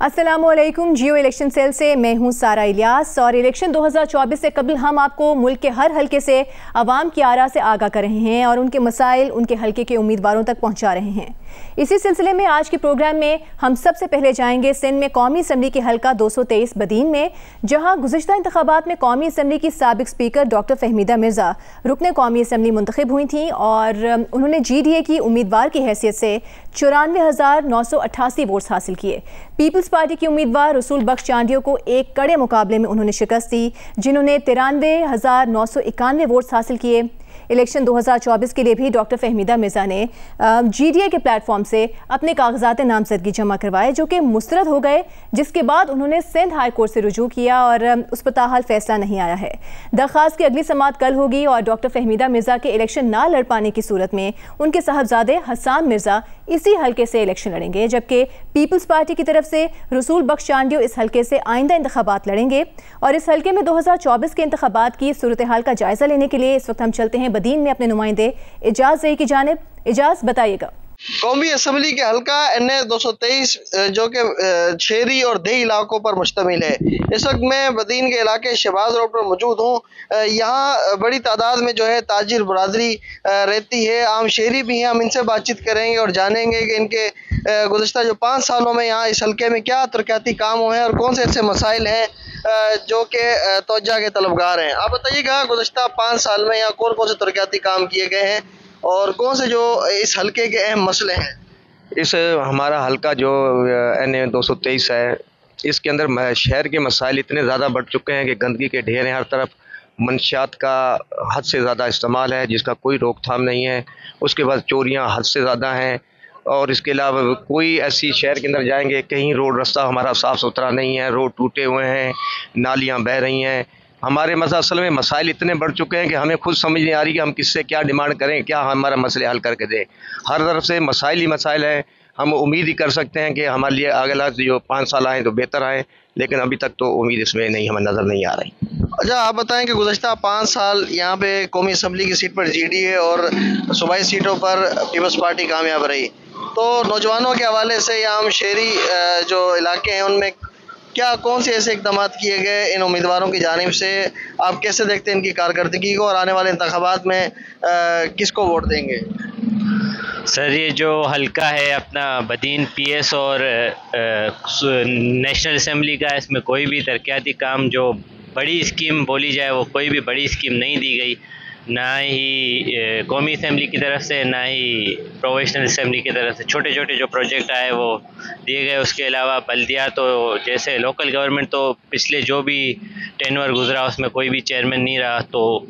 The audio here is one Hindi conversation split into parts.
अस्सलामुअलैकुम। जियो इलेक्शन सेल से मैं हूं सारा इलियास और इलेक्शन 2024 से कबल हम आपको मुल्क के हर हलके से अवाम की आरा से आगाह कर रहे हैं और उनके मसाइल उनके हलके के उम्मीदवारों तक पहुंचा रहे हैं। इसी सिलसिले में आज के प्रोग्राम में हम सबसे पहले जाएंगे सिंध में कौमी असम्बली के हलका 223 बदीन में, जहां गुज़िश्ता इंतखाबात में कौमी असम्बली की साबिक स्पीकर डॉक्टर फहमीदा मिर्ज़ा रुकने कौमी असम्बली मुंतखब हुई थी और उन्होंने GDA की उम्मीदवार की हैसियत से 94,988 वोट्स हासिल किए। पीपल्स पार्टी की उम्मीदवार रसूल बख्श चांडियों को एक कड़े मुकाबले में उन्होंने शिकस्त दी, जिन्होंने 93,991 वोट्स हासिल किए। इलेक्शन 2024 के लिए भी डॉक्टर फहमीदा मिर्ज़ा ने GDA के प्लेटफॉर्म से अपने कागजात नामजदगी जमा करवाए, जो कि मुस्तरद हो गए, जिसके बाद उन्होंने सिंध हाई कोर्ट से रुजू किया और उस पर ताहाल फैसला नहीं आया है। दरख्वास्त की अगली समाअत कल होगी और डॉक्टर फहमीदा मिर्ज़ा के इलेक्शन ना लड़ पाने की सूरत में उनके साहबजादे हसान मिर्ज़ा इसी हल्के से इलेक्शन लड़ेंगे, जबकि पीपल्स पार्टी की तरफ से रसूल बख्श चांडियों इस हल्के से आइंदा इंतखाबात लड़ेंगे। और इस हल्के में 2024 के इंतखाबात की सूरत हाल का जायजा लेने के लिए इस वक्त हम चलते हैं बदीन में अपने नुमाइंदे इजाज रई की जानिब। इजाज, बताइएगा। कौमी असम्बली के हल्का NA 223 जो कि शहरी और देही इलाकों पर मुश्तमिल है। इस वक्त मैं बदीन के इलाके शहबाज रोड पर मौजूद हूँ। यहाँ बड़ी तादाद में जो है ताजिर बरादरी रहती है, आम शहरी भी हैं। हम इनसे बातचीत करेंगे और जानेंगे कि इनके गुज़िश्ता जो 5 सालों में यहाँ इस हल्के में क्या तरक्याती काम हुए हैं और कौन से ऐसे मसाइल हैं जो कि तवज्जो के तलबगार हैं। आप बताइएगा, गुज़िश्ता 5 साल में यहाँ कौन कौन से तरक्याती काम किए गए हैं और कौन से जो इस हल्के के अहम मसले हैं? इस हमारा हल्का जो NA 223 है, इसके अंदर शहर के मसाइल इतने ज़्यादा बढ़ चुके हैं कि गंदगी के ढेर हैं हर तरफ, मंशियात का हद से ज़्यादा इस्तेमाल है जिसका कोई रोकथाम नहीं है। उसके बाद चोरियां हद से ज़्यादा हैं और इसके अलावा कोई ऐसी शहर के अंदर जाएंगे कहीं रोड रास्ता हमारा साफ़ सुथरा नहीं है, रोड टूटे हुए हैं, नालियाँ बह रही हैं। हमारे असल में मसाइल इतने बढ़ चुके हैं कि हमें खुद समझ नहीं आ रही कि हम किससे क्या डिमांड करें, क्या हमारा मसले हल करके दें। हर तरफ से मसाइल ही मसाइल हैं। हम उम्मीद ही कर सकते हैं कि हमारे लिए अगला जो 5 साल आए तो बेहतर आए, लेकिन अभी तक तो उम्मीद इसमें नहीं हमें नज़र नहीं आ रही। अच्छा, आप बताएं कि गुज़िश्ता 5 साल यहाँ पे कौमी असम्बली की सीट पर GDA और सूबाई सीटों पर पीपल्स पार्टी कामयाब रही, तो नौजवानों के हवाले से या हम शहरी जो इलाके हैं उनमें क्या कौन से ऐसे इक़दाम किए गए इन उम्मीदवारों की जानिब से? आप कैसे देखते हैं इनकी कारकर्दगी को और आने वाले इंतखाबात में किसको वोट देंगे? सर, ये जो हल्का है अपना बदीन PS और नेशनल असम्बली का, इसमें कोई भी तरक्याती काम जो बड़ी स्कीम बोली जाए वो कोई भी बड़ी स्कीम नहीं दी गई, ना ही कौमी असम्बली की तरफ से ना ही प्रोविजनल असम्बली की तरफ से। छोटे छोटे जो प्रोजेक्ट आए वो दिए गए। उसके अलावा बल्दिया तो जैसे लोकल गवर्नमेंट तो पिछले जो भी टेन्योर गुजरा उसमें कोई भी चेयरमैन नहीं रहा, तो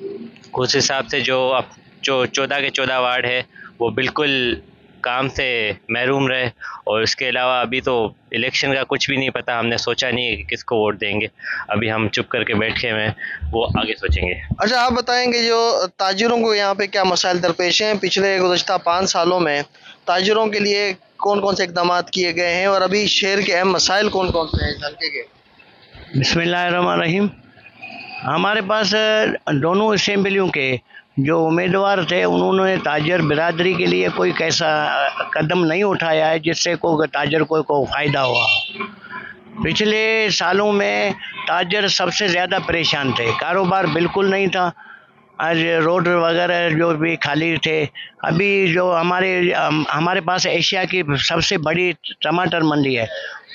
उस हिसाब से जो 14 के 14 वार्ड है वो बिल्कुल काम से महरूम रहे। और इसके अलावा अभी तो इलेक्शन का कुछ भी नहीं पता, हमने सोचा नहीं है कि किसको वोट देंगे। अभी हम चुप करके बैठे हुए हैं, वो आगे सोचेंगे। अच्छा, आप बताएंगे जो ताजिरों को यहाँ पे क्या मसाइल दरपेश हैं? पिछले गुज़िश्ता 5 सालों में ताजिरों के लिए कौन कौन से इक़दाम किए गए हैं और अभी शहर के अहम मसाइल कौन कौन से हैं इस हल्के के? बिस्मिल्लाहिर्रहमानिर्रहीम। हमारे पास दोनों असेंबलियों के जो उम्मीदवार थे उन्होंने ताजर बिरादरी के लिए कोई कैसा कदम नहीं उठाया है जिससे ताजर को फ़ायदा हुआ। पिछले सालों में ताजर सबसे ज़्यादा परेशान थे, कारोबार बिल्कुल नहीं था। आज रोड वगैरह जो भी खाली थे। अभी जो हमारे पास एशिया की सबसे बड़ी टमाटर मंडी है,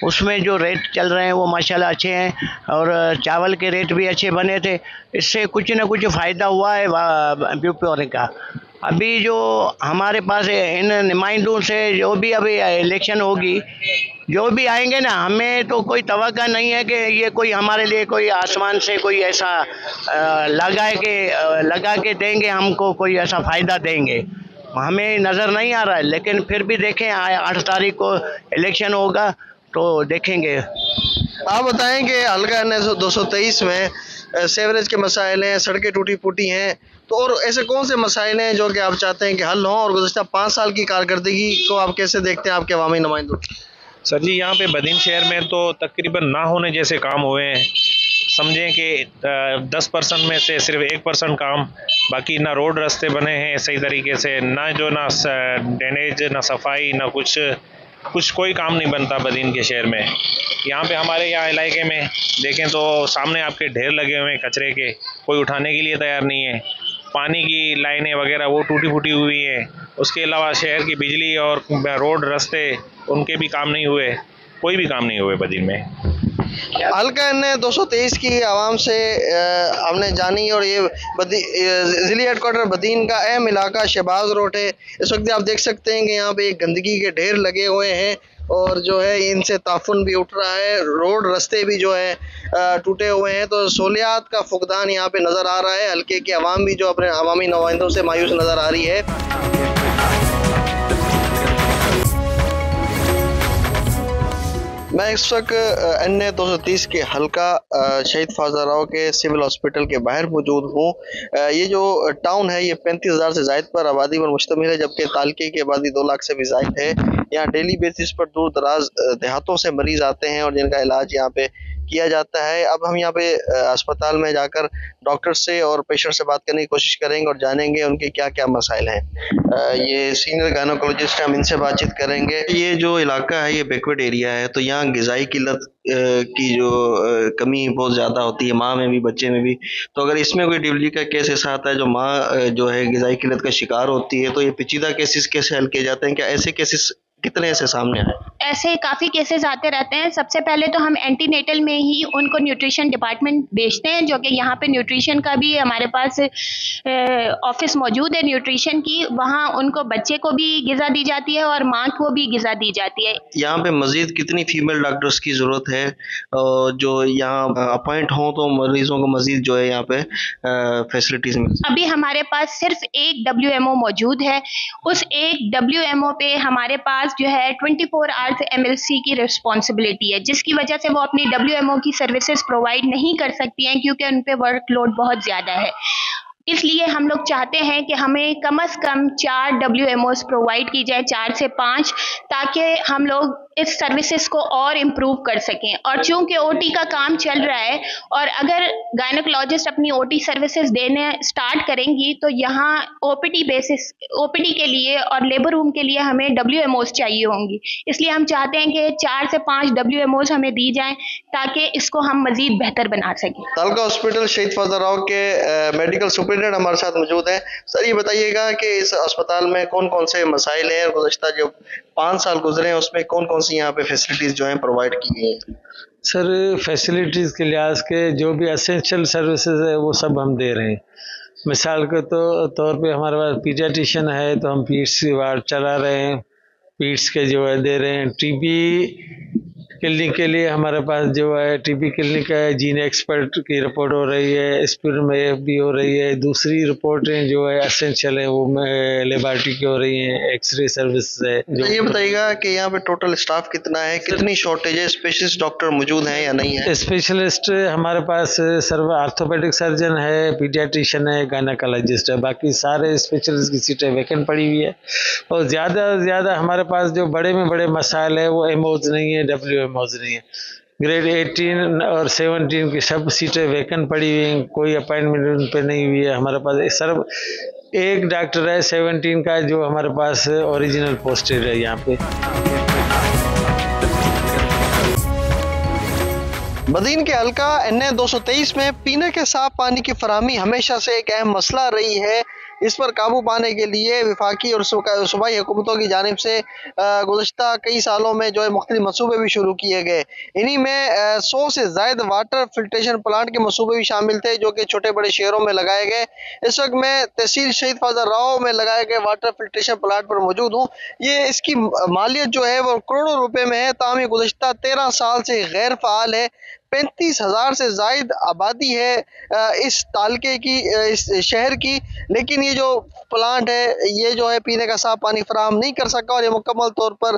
उसमें जो रेट चल रहे हैं वो माशाल्लाह अच्छे हैं और चावल के रेट भी अच्छे बने थे। इससे कुछ न कुछ फ़ायदा हुआ है पीपल का। अभी जो हमारे पास इन नुमाइंदों से जो भी अभी इलेक्शन होगी, जो भी आएंगे ना, हमें तो कोई तवक्का नहीं है कि ये कोई हमारे लिए कोई आसमान से कोई ऐसा लगा के देंगे, हमको कोई ऐसा फ़ायदा देंगे, हमें नज़र नहीं आ रहा है। लेकिन फिर भी देखें, 8 तारीख को इलेक्शन होगा तो देखेंगे। आप बताएं कि हल्का NA 223 में सेवरेज के मसाइल हैं, सड़कें टूटी फूटी हैं, तो और ऐसे कौन से मसाइल हैं जो कि आप चाहते हैं कि हल हों? और गुज़िश्ता 5 साल की कारकर्दगी को आप कैसे देखते हैं आपके अवामी नुमाइंदों? सर जी, यहाँ पे बदीन शहर में तो तकरीबन ना होने जैसे काम हुए हैं। समझें कि 10% में से सिर्फ 1% काम, बाकी ना रोड रास्ते बने हैं सही तरीके से, ना ड्रेनेज, ना सफाई, ना कुछ कोई काम नहीं बनता बदीन के शहर में। यहाँ पे हमारे यहाँ इलाके में देखें तो सामने आपके ढेर लगे हुए हैं कचरे के, कोई उठाने के लिए तैयार नहीं है। पानी की लाइनें वगैरह वो टूटी फूटी हुई हैं। उसके अलावा शहर की बिजली और रोड रास्ते उनके भी काम नहीं हुए, कोई भी काम नहीं हुए बदीन में। हल्का ने 223 की आवाम से हमने जानी, और ये जिले हेडक्वार्टर बदीन का अहम इलाका शहबाज रोड है। इस वक्त आप देख सकते हैं कि यहाँ पे गंदगी के ढेर लगे हुए हैं और जो है इनसे ताफुन भी उठ रहा है। रोड रास्ते भी जो है टूटे हुए हैं, तो सहूलियात का फुकदान यहाँ पे नज़र आ रहा है। हल्के की आवाम भी जो अपने अवामी नुमाइंदों से मायूस नज़र आ रही है। मैं इस वक्त NA 230 के हल्का शहीद फाज़ल राव के सिविल हॉस्पिटल के बाहर मौजूद हूँ। ये जो टाउन है ये 35,000 से ज़ायद पर आबादी पर मुश्तमिल है, जबकि तालके की आबादी 2 लाख से भी ज़ायद है। यहाँ डेली बेसिस पर दूर दराज देहातों से मरीज आते हैं और जिनका इलाज यहाँ पे किया जाता है। अब हम यहाँ पे अस्पताल में जाकर डॉक्टर से और पेशेंट से बात करने की कोशिश करेंगे और जानेंगे उनके क्या क्या मसाइल हैं। ये सीनियर गायनोकोलॉजिस्ट हैं, हम इनसे बातचीत करेंगे। ये जो इलाका है ये बैकवर्ड एरिया है, तो यहाँ ग़िज़ाई किल्लत की जो कमी बहुत ज़्यादा होती है, माँ में भी बच्चे में भी। तो अगर इसमें कोई डिलीवरी का केस ऐसा आता है जो माँ जो है ग़िज़ाई किल्लत का शिकार होती है, तो ये पेचीदा केसेस कैसे हल किए जाते हैं? क्या ऐसे केसेस कितने ऐसे सामने आए? ऐसे काफ़ी केसेस आते रहते हैं। सबसे पहले तो हम एंटीनेटल में ही उनको न्यूट्रिशन डिपार्टमेंट भेजते हैं, जो कि यहाँ पे न्यूट्रिशन का भी हमारे पास ऑफिस मौजूद है न्यूट्रिशन की। वहाँ उनको बच्चे को भी ग़िज़ा दी जाती है और माँ को भी ग़िज़ा दी जाती है। यहाँ पे मज़ीद कितनी फीमेल डॉक्टर्स की ज़रूरत है जो यहाँ अपॉइंट हों तो मरीजों को मज़ीद जो है यहाँ पे फैसिलिटीज़ मिल? अभी हमारे पास सिर्फ एक WMO मौजूद है। उस एक WMO पे हमारे पास जो है 24 आवर्स MLC की रिस्पॉन्सिबिलिटी है, जिसकी वजह से वो अपनी WMO की सर्विसेज प्रोवाइड नहीं कर सकती हैं क्योंकि उन पे वर्कलोड बहुत ज़्यादा है। इसलिए हम लोग चाहते हैं कि हमें कम से कम 4 WMOs प्रोवाइड की जाए, 4 से 5, ताकि हम लोग इस सर्विसेज को और इम्प्रूव कर सकें। और चूंकि OT का काम चल रहा है और अगर गायनोकोलॉजिस्ट अपनी OT सर्विसेज देने स्टार्ट करेंगी तो यहाँ OPD के लिए और लेबर रूम के लिए हमें WMOs चाहिए होंगी। इसलिए हम चाहते हैं कि 4 से 5 WMOs हमें दी जाएं ताकि इसको हम मजीद बेहतर बना सकें। तालका हॉस्पिटल शहीद फाज़ल राव के मेडिकल सुपरिटेंडेंट हमारे साथ मौजूद हैं। सर, ये बताइएगा कि इस अस्पताल में कौन कौन से मसाइल हैं और गुज़श्ता जो 5 साल गुजरे हैं उसमें कौन कौन सी यहाँ पे फैसिलिटीज़ जो हैं प्रोवाइड की गई हैं? सर, फैसिलिटीज़ के लिहाज के जो भी एसेंशियल सर्विसेज है वो सब हम दे रहे हैं। मिसाल के तौर पे हमारे पास पीडियाट्रिशियन है तो हम पीड्स की वार्ड चला रहे हैं, पीड्स के जो है दे रहे हैं। TB क्लिनिक के लिए हमारे पास जो है TB क्लिनिक है, जीन एक्सपर्ट की रिपोर्ट हो रही है, स्पिरिट में भी हो रही है। दूसरी रिपोर्टें जो है एसेंशियल है वो लेबॉरेटरी की हो रही हैं, एक्सरे सर्विस है। तो ये बताइएगा कि यहाँ पे टोटल स्टाफ कितना है, कितनी शॉर्टेज है, स्पेशलिस्ट डॉक्टर मौजूद हैं या नहीं है? स्पेशलिस्ट हमारे पास सर्व आर्थोपेडिक सर्जन है, पीडियाट्रिशियन है, गायनेकोलॉजिस्ट है। बाकी सारे स्पेशलिस्ट की सीटें वैकेंट पड़ी हुई है। और ज़्यादा से ज़्यादा हमारे पास जो बड़े में बड़े मसाइल है वो MOs नहीं है, WMOs नहीं है। ग्रेड 18 और 17 की सब सीटें वैकेंट पड़ी हुई हैं, कोई अपॉइंटमेंट उन पे नहीं हुई है। हमारे पास सिर्फ एक डॉक्टर है 17 का जो हमारे पास ओरिजिनल पोस्टेड है यहाँ पे। बदीन के हल्का NA 223 में पीने के साफ पानी की फराहमी हमेशा से एक अहम मसला रही है। इस पर काबू पाने के लिए वफाकी और सूबाई हुकूमतों की जानिब से गुज़श्ता कई सालों में जो है मुख्तलिफ मनसूबे भी शुरू किए गए। इन्हीं में 100 से ज़ायद वाटर फिल्ट्रेशन प्लांट के मनसूबे भी शामिल थे जो कि छोटे बड़े शहरों में लगाए गए। इस वक्त मैं तहसील शहीद फाज़ल राव में लगाए गए वाटर फिल्ट्रेशन प्लांट पर मौजूद हूँ। ये इसकी मालियत जो है वो करोड़ों रुपए में है, ताहम ये गुज़श्ता 13 साल से गैर फ़ाल है। 35,000 से ज़ायद आबादी है इस तालके की, इस शहर की, लेकिन ये जो प्लांट है ये जो है पीने का साफ पानी फराहम नहीं कर सका और ये मुकम्मल तौर पर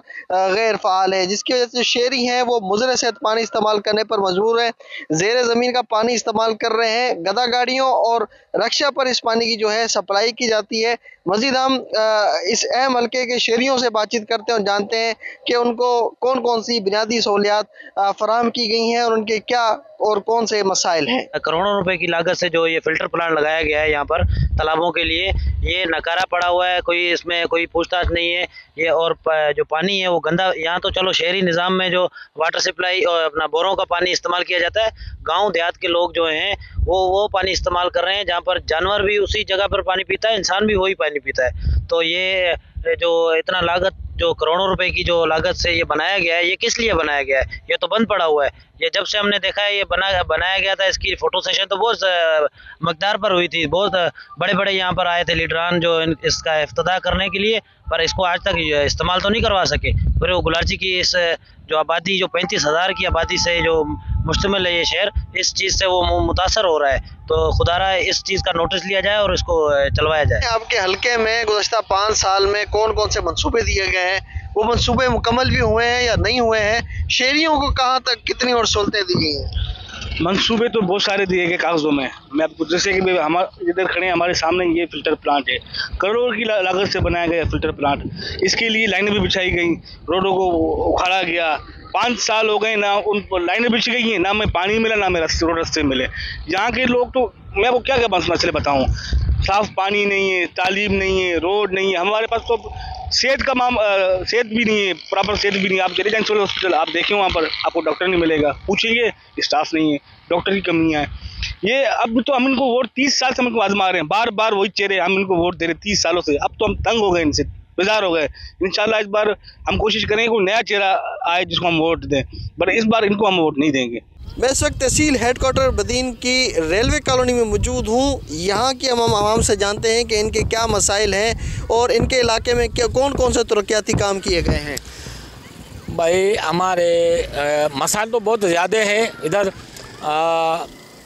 गैर फ़ाल है, जिसकी वजह से शहरी हैं वो मुज़र सेहत पानी इस्तेमाल करने पर मजबूर हैं। ज़ेर ज़मीन का पानी इस्तेमाल कर रहे हैं। गदा गाड़ियों और रक्षा पर इस पानी की जो है सप्लाई की जाती है। मज़ीद हम इस अहम हल्के के शहरियों से बातचीत करते हैं और जानते हैं कि उनको कौन कौन सी बुनियादी सहूलियात फराहम की गई हैं और उनके क्या और कौन से मसाइल हैं? करोड़ों रुपए की लागत से जो ये फिल्टर प्लांट लगाया गया है यहाँ पर तालाबों के लिए, ये नकारा पड़ा हुआ है, कोई इसमें कोई पूछताछ नहीं है। ये और जो पानी है वो गंदा, यहाँ तो चलो शहरी निज़ाम में जो वाटर सप्लाई और अपना बोरों का पानी इस्तेमाल किया जाता है, गांव देहात के लोग जो हैं वो पानी इस्तेमाल कर रहे हैं, जहाँ पर जानवर भी उसी जगह पर पानी पीता है, इंसान भी वही पानी पीता है। तो ये जो इतना लागत, जो करोड़ों रुपए की जो लागत से ये बनाया गया है, ये किस लिए बनाया गया है? ये तो बंद पड़ा हुआ है। ये जब से हमने देखा है ये बनाया गया था, इसकी फोटो सेशन तो बहुत मकदार पर हुई थी, बहुत बड़े बड़े यहाँ पर आए थे लीडरान जो इसका इफ्तिताह करने के लिए, पर इसको आज तक इस्तेमाल तो नहीं करवा सके। फिर वो गुलारची की इस जो आबादी, जो 35,000 की आबादी से जो मुश्तमिल है ये शहर, इस चीज़ से वो मुतासर हो रहा है। तो खुदारा इस चीज़ का नोटिस लिया जाए और इसको चलवाया जाए। आपके हल्के में गुज़श्ता 5 साल में कौन कौन से मंसूबे दिए गए हैं, वो मंसूबे मुकम्मल भी हुए हैं या नहीं हुए हैं? शहरियों को कहाँ तक कितनी और सहूलतें दी गई हैं? मंसूबे तो बहुत सारे दिए गए कागजों में। मैं आपको जैसे कि हमारे इधर खड़े हैं, हमारे सामने ये फिल्टर प्लांट है, करोड़ों की लागत से बनाया गया फिल्टर प्लांट। इसके लिए लाइनें भी बिछाई गई, रोडों को उखाड़ा गया। 5 साल हो गए ना, उन लाइनें बिछ गई हैं, ना में पानी मिला, ना में रास्ते मिले। यहाँ के लोग तो मैं वो क्या मसले बताऊँ, साफ पानी नहीं है, तालीम नहीं है, रोड नहीं है। हमारे पास तो सेहत का सेहत भी नहीं है, प्रॉपर सेहत भी नहीं है। आप चले जाएँ सिविल हॉस्पिटल, आप देखें वहाँ पर आपको डॉक्टर नहीं मिलेगा, पूछेंगे स्टाफ नहीं है, डॉक्टर की कमियाँ हैं। ये अब तो हम इनको वोट 30 साल से हम इनको आजमा रहे हैं, बार बार वही चेहरे हम इनको वोट दे रहे 30 सालों से। अब तो हम तंग हो गए, इनसे बेजार हो गए। इंशाल्लाह इस बार हम कोशिश करेंगे कोई नया चेहरा आए जिसको हम वोट दें, पर इस बार इनको हम वोट नहीं देंगे। मैं इस वक्त तहसील हेडक्वार्टर बदीन की रेलवे कॉलोनी में मौजूद हूँ। यहाँ की हम आवाम से जानते हैं कि इनके क्या मसाइल हैं और इनके इलाके में क्या कौन कौन से तरक्याती काम किए गए हैं। भाई हमारे मसाइल तो बहुत ज़्यादा है इधर।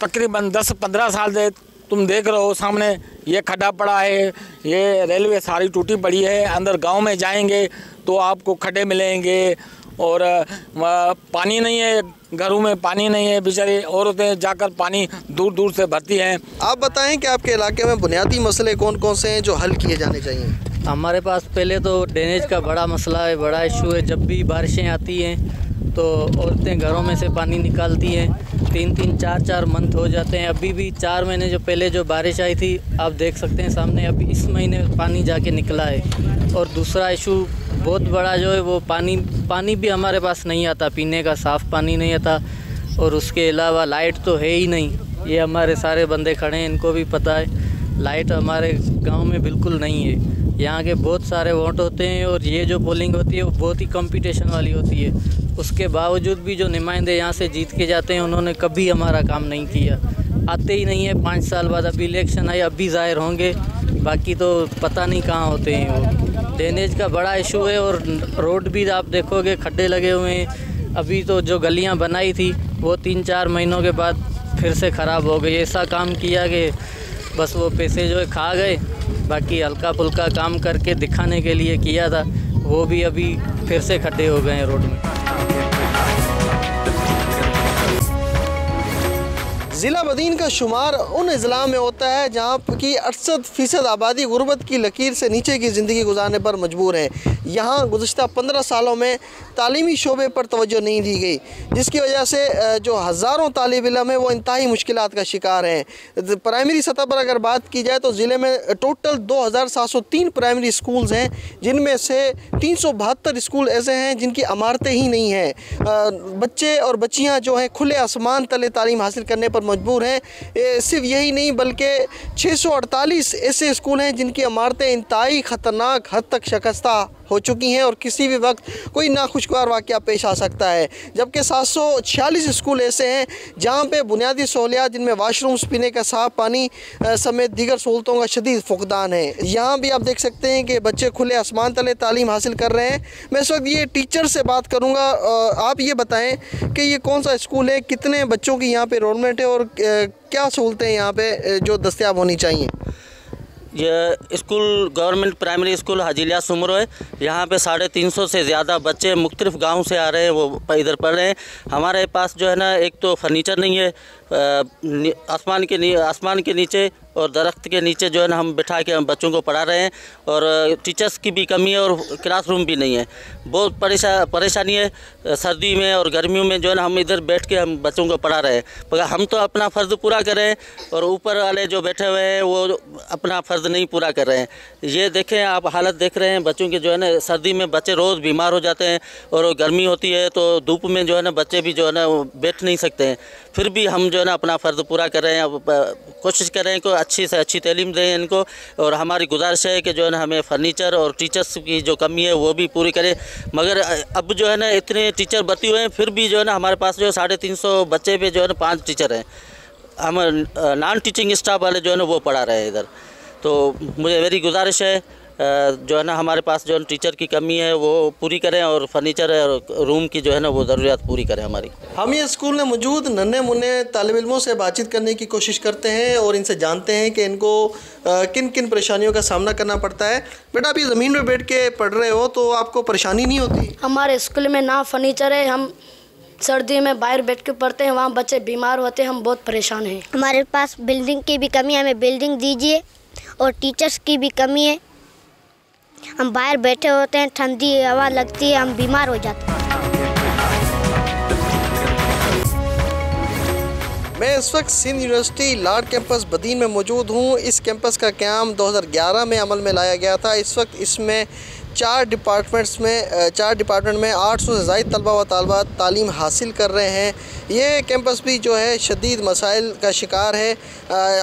तकरीबन 10-15 साल से तुम देख रहे हो सामने ये खड्डा पड़ा है, ये रेलवे सारी टूटी पड़ी है। अंदर गांव में जाएंगे तो आपको खड्डे मिलेंगे और पानी नहीं है, घरों में पानी नहीं है, बेचारी औरतें जाकर पानी दूर दूर से भरती हैं। आप बताएं कि आपके इलाके में बुनियादी मसले कौन कौन से हैं जो हल किए जाने चाहिए? हमारे पास पहले तो ड्रेनेज का बड़ा मसला है, बड़ा इशू है। जब भी बारिशें आती हैं तो औरतें घरों में से पानी निकालती हैं, 3-3, 4-4 मंथ हो जाते हैं। अभी भी 4 महीने जो पहले जो बारिश आई थी, आप देख सकते हैं सामने, अभी इस महीने पानी जाके निकला है। और दूसरा इशू बहुत बड़ा जो है वो पानी भी हमारे पास नहीं आता, पीने का साफ़ पानी नहीं आता। और उसके अलावा लाइट तो है ही नहीं, ये हमारे सारे बंदे खड़े हैं, इनको भी पता है लाइट हमारे गांव में बिल्कुल नहीं है। यहाँ के बहुत सारे वोट होते हैं और ये जो पोलिंग होती है वो बहुत ही कंपटीशन वाली होती है। उसके बावजूद भी जो नुमाइंदे यहाँ से जीत के जाते हैं उन्होंने कभी हमारा काम नहीं किया, आते ही नहीं है। 5 साल बाद अभी इलेक्शन आए, अभी ज़ाहिर होंगे, बाकी तो पता नहीं कहाँ होते हैं वो। ड्रेनेज का बड़ा इशू है और रोड भी आप देखोगे खड्डे लगे हुए हैं। अभी तो जो गलियाँ बनाई थी वो 3-4 महीनों के बाद फिर से ख़राब हो गई। ऐसा काम किया कि बस वो पैसे जो है खा गए, बाकी हल्का फुल्का काम करके दिखाने के लिए किया था, वो भी अभी फिर से खड्डे हो गए हैं रोड में। ज़िला बदीन का शुमार उन अजला में होता है जहाँ की 68% आबादी गुर्बत की लकीर से नीचे की ज़िंदगी गुजारने पर मजबूर है। यहाँ गुज़श्ता 15 सालों में तालीमी शोबे पर तवज्जो नहीं दी गई, जिसकी वजह से जो हज़ारों तालिब इल्म है वो इंतहाई मुश्किलात का शिकार हैं। प्राइमरी सतह पर अगर बात की जाए तो ज़िले में टोटल 2703 प्राइमरी स्कूल्स हैं, जिनमें से 372 स्कूल ऐसे हैं जिनकी इमारतें ही नहीं हैं। बच्चे और बच्चियाँ जो हैं खुले आसमान तले तालीम हासिल करने पर मजबूर हैं। सिर्फ यही नहीं बल्कि 648 ऐसे स्कूल हैं जिनकी इमारतें इंतहाई ख़तरनाक हद तक शिकस्ता हो चुकी हैं और किसी भी वक्त कोई नाखुशगवार वाक़या पेश आ सकता है। जबकि 746 स्कूल ऐसे हैं जहाँ पे बुनियादी सहूलियात जिनमें वाशरूम्स, पीने का साफ़ पानी समेत दीगर सहूलतों का शदीद फुकदान है। यहाँ भी आप देख सकते हैं कि बच्चे खुले आसमान तले तालीम हासिल कर रहे हैं। मैं इस वक्त ये टीचर से बात करूँगा। आप ये बताएँ कि ये कौन सा स्कूल है, कितने बच्चों की यहाँ पर एनरोलमेंट है और क्या सहूलतें यहाँ पर जो दस्तियाब होनी चाहिए? ये school government primary school Haji Ilyas Soomro है। यहाँ पे 350 से ज़्यादा बच्चे मुख्तलिफ गांव से आ रहे हैं, वो इधर पढ़ रहे हैं। हमारे पास जो है ना, एक तो फर्नीचर नहीं है आसमान के नीचे, और दरख्त के नीचे जो है ना हम बिठा के हम बच्चों को पढ़ा रहे हैं। और टीचर्स की भी कमी है और क्लासरूम भी नहीं है, बहुत परेशानी है सर्दी में और गर्मियों में जो है ना हम इधर बैठ के हम बच्चों को पढ़ा रहे हैं। मगर हम तो अपना फ़र्ज़ पूरा कर रहे हैं और ऊपर वाले जो बैठे हुए हैं वो अपना फ़र्ज़ नहीं पूरा कर रहे हैं। ये देखें आप, हालत देख रहे हैं बच्चों के, जो है ना सर्दी में बच्चे रोज़ बीमार हो जाते हैं और गर्मी होती है तो धूप में जो है ना बच्चे भी जो है ना बैठ नहीं सकते हैं। फिर भी हम जो है ना अपना फ़र्ज़ पूरा कर रहे हैं। अब कोशिश कर रहे हैं कि अच्छी से अच्छी तालीम दें इनको। और हमारी गुजारिश है कि जो है ना हमें फर्नीचर और टीचर्स की जो कमी है वो भी पूरी करें। मगर अब जो है ना इतने टीचर भर्ती हुए हैं, फिर भी जो है ना हमारे पास जो 350 बच्चे पे जो है ना 5 टीचर हैं। हम नॉन टीचिंग स्टाफ वाले जो है ना वो पढ़ा रहे हैं इधर। तो मुझे मेरी गुजारिश है जो है ना हमारे पास जो टीचर की कमी है वो पूरी करें और फर्नीचर और रूम की जो है ना वो ज़रूरियात पूरी करें हमारी। हम ये स्कूल में मौजूद नन्हे मुन्ने तालिब इल्मों से बातचीत करने की कोशिश करते हैं और इनसे जानते हैं कि इनको किन किन परेशानियों का सामना करना पड़ता है। बेटा, आप ये ज़मीन में बैठ के पढ़ रहे हो तो आपको परेशानी नहीं होती? हमारे स्कूल में ना फर्नीचर है, हम सर्दी में बाहर बैठ के पढ़ते हैं, वहाँ बच्चे बीमार होते हैं, हम बहुत परेशान हैं। हमारे पास बिल्डिंग की भी कमी है, हमें बिल्डिंग दीजिए। और टीचर्स की भी कमी है, हम बाहर बैठे होते हैं, ठंडी हवा लगती है, हम बीमार हो जाते हैं। मैं इस वक्त सिंध यूनिवर्सिटी लाड कैंपस बदीन में मौजूद हूँ। इस कैंपस का क़याम 2011 में अमल में लाया गया था। इस वक्त इसमें 4 डिपार्टमेंट में 800 से ज़ायद तलबा व तालिबात तालीम हासिल कर रहे हैं। ये कैंपस भी जो है शदीद मसाइल का शिकार है।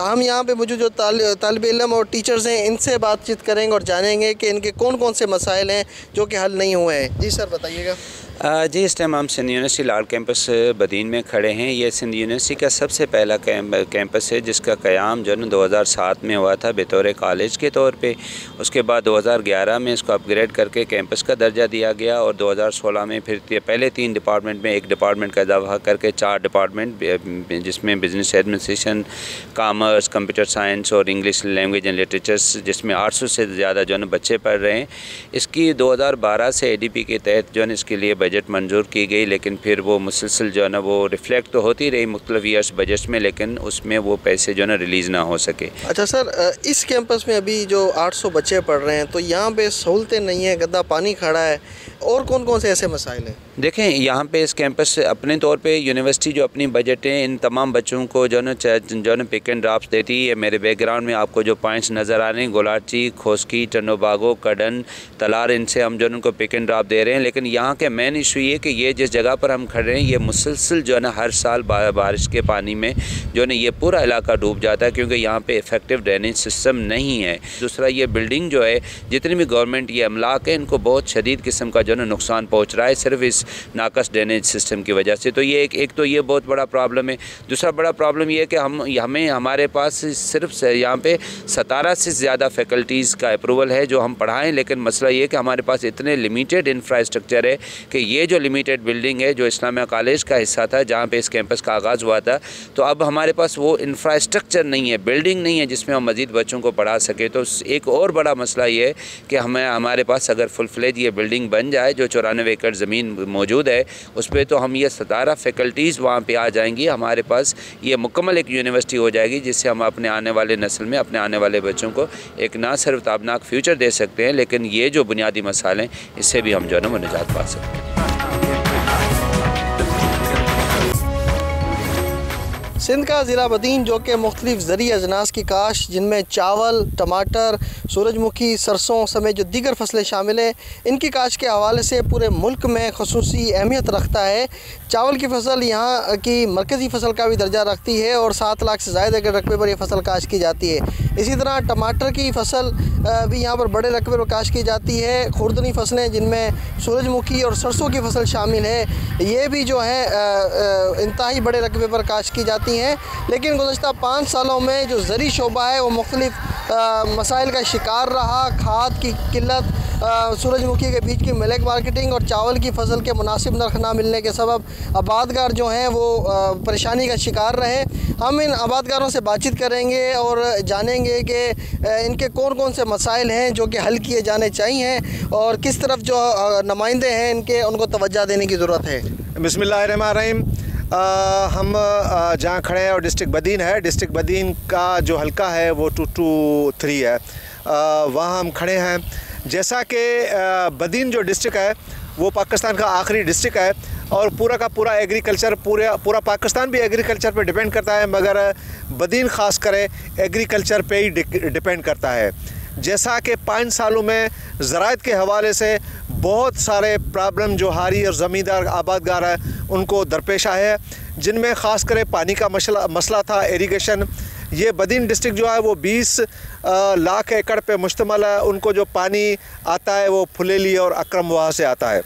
हम यहाँ पे मौजूद जो तालिब इल्म और टीचर्स हैं इनसे बातचीत करेंगे और जानेंगे कि इनके कौन कौन से मसाइल हैं जो कि हल नहीं हुए हैं। जी सर, बताइएगा। जी, इस टाइम हम सिंध यूनिवर्सिटी लाड कैंपस बदीन में खड़े हैं। ये सिंध यूनिवर्सिटी का सबसे पहला कैंपस है जिसका क़याम जो है 2007 में हुआ था बतौर कॉलेज के तौर पे। उसके बाद 2011 में इसको अपग्रेड करके कैंपस का दर्जा दिया गया और 2016 में फिर पहले 3 डिपार्टमेंट में 1 डिपार्टमेंट का इजाफा करके 4 डिपार्टमेंट जिसमें business administration, commerce, computer science और इंग्लिश लैंग्वेज एंड लिटरेचर्स, जिसमें 800 से ज़्यादा जो है बच्चे पढ़ रहे हैं। इसकी 2012 से ADP के तहत जो है इसके लिए बजट मंजूर की गई, लेकिन फिर वो मुसलसल जो है ना वो रिफ्लेक्ट तो होती रही मुख्तलिफ ईयर्स बजट में, लेकिन उसमें वो पैसे जो है ना रिलीज़ ना हो सके। अच्छा सर, इस कैंपस में अभी जो 800 बच्चे पढ़ रहे हैं तो यहाँ पे सहूलतें नहीं है, गंदा पानी खड़ा है, और कौन कौन से ऐसे मसाइल हैं? देखें, यहाँ पे इस कैंपस से अपने तौर पे यूनिवर्सिटी जो अपनी बजटें इन तमाम बच्चों को जो है पिक एंड ड्रॉप्स देती है। मेरे बैकग्राउंड में आपको जो पॉइंट्स नज़र आ रहे हैं, गोलाची, खोसकी, टनोबागो, कडन, तलार, इनसे हम जो उनको पिक एंड ड्रॉप दे रहे हैं। लेकिन यहाँ के मेन इशू ये कि ये जिस जगह पर हम खड़े हैं ये मुसलसल जो है ना हर साल बारिश के पानी में जो है ना ये पूरा इलाका डूब जाता है, क्योंकि यहाँ पे इफेक्टिव ड्रेनेज सिस्टम नहीं है। दूसरा, ये बिल्डिंग जो है, जितनी भी गवर्नमेंट ये अमलाक है, इनको बहुत शदीद किस्म का जो है नुकसान पहुँच रहा है सिर्फ इस नाकस ड्रेनेज सिस्टम की वजह से। तो ये एक तो ये बहुत बड़ा प्रॉब्लम है। दूसरा बड़ा प्रॉब्लम ये है कि हमें हमारे पास सिर्फ यहाँ पे 17 से ज़्यादा फैकल्टीज़ का अप्रूवल है जो हम पढ़ाएं, लेकिन मसला ये है कि हमारे पास इतने लिमिटेड इंफ्रास्ट्रक्चर है कि ये जो लिमिटेड बिल्डिंग है जो इस्लामिया कॉलेज का हिस्सा था जहाँ पे इस कैंपस का आगाज़ हुआ था, तो अब हमारे पास वो इंफ्रास्ट्रक्चर नहीं है, बिल्डिंग नहीं है जिसमें हम मज़ीद बच्चों को पढ़ा सके। तो एक और बड़ा मसला ये है कि हमारे पास अगर फुल फ्लेज ये बिल्डिंग बन जाए, जो 94 एकड़ ज़मीन मौजूद है उस पर, तो हम ये 17 फैकल्टीज़ वहाँ पे आ जाएंगी। हमारे पास ये मुकम्मल एक यूनिवर्सिटी हो जाएगी जिससे हम अपने आने वाले नस्ल में, अपने आने वाले बच्चों को एक ना सिर्फ ताबनाक फ्यूचर दे सकते हैं, लेकिन ये जो बुनियादी मसाले हैं इससे भी हम जो है ना वो निजात पा सकते हैं। सिंध का ज़िला बदीन जो कि मुख्तलिफ ज़रूरी अजनास की काश, जिनमें चावल, टमाटर, सूरजमुखी, सरसों समेत जो दीगर फसलें शामिल हैं, इनकी काश के हवाले से पूरे मुल्क में खसूसी अहमियत रखता है। चावल की फसल यहाँ की मरकज़ी फसल का भी दर्जा रखती है और 7 लाख से ज़ायद एकड़ रकबे पर यह फसल काश की जाती है। इसी तरह टमाटर की फसल भी यहाँ पर बड़े रकबे पर काश की जाती है। खुर्दनी फसलें जिनमें सूरजमुखी और सरसों की फसल शामिल है, ये भी जो है इंतहाई बड़े रकबे पर काश की जाती हैं। लेकिन गुज़श्ता 5 सालों में जो ज़रूरी शोबा है वो मुख्तलिफ मसाइल का शिकार रहा। खाद की किल्लत, सूरजमुखी के बीज की मिल्क मार्केटिंग और चावल की फसल के मुनासिब नर्ख ना मिलने के सबब आबादगार जो हैं वो परेशानी का शिकार रहे। हम इन आबादगारों से बातचीत करेंगे और जानेंगे कि इनके कौन कौन से मसाइल हैं जो कि हल किए जाने चाहिए और किस तरफ जो नुमाइंदे हैं इनके उनको तवज्जो देने की ज़रूरत है। बिस्मिल्लाहिर्रहमानिर्रहीम। हम जहाँ खड़े हैं और डिस्ट्रिक्ट बदीन है। डिस्ट्रिक्ट बदीन का जो हल्का है वो 223 है, वहाँ हम खड़े हैं। जैसा कि बदीन जो डिस्ट्रिक्ट है वो पाकिस्तान का आखिरी डिस्ट्रिक्ट है और पूरा का पूरा एग्रीकल्चर, पूरा पाकिस्तान भी एग्रीकल्चर पे डिपेंड करता है, मगर बदीन ख़ास करे एग्रीकल्चर पे ही डिपेंड करता है। जैसा कि 5 सालों में ज़राअत के हवाले से बहुत सारे प्रॉब्लम जो हारी और ज़मींदार आबादगार है उनको दरपेश आए हैं, जिनमें ख़ास करे पानी का मसला था, इरिगेशन। ये बदीन डिस्ट्रिक्ट जो है वो 20 लाख एकड़ पे मुश्तमल है। उनको जो पानी आता है वो फुलेली और अक्रम वहाँ से आता है।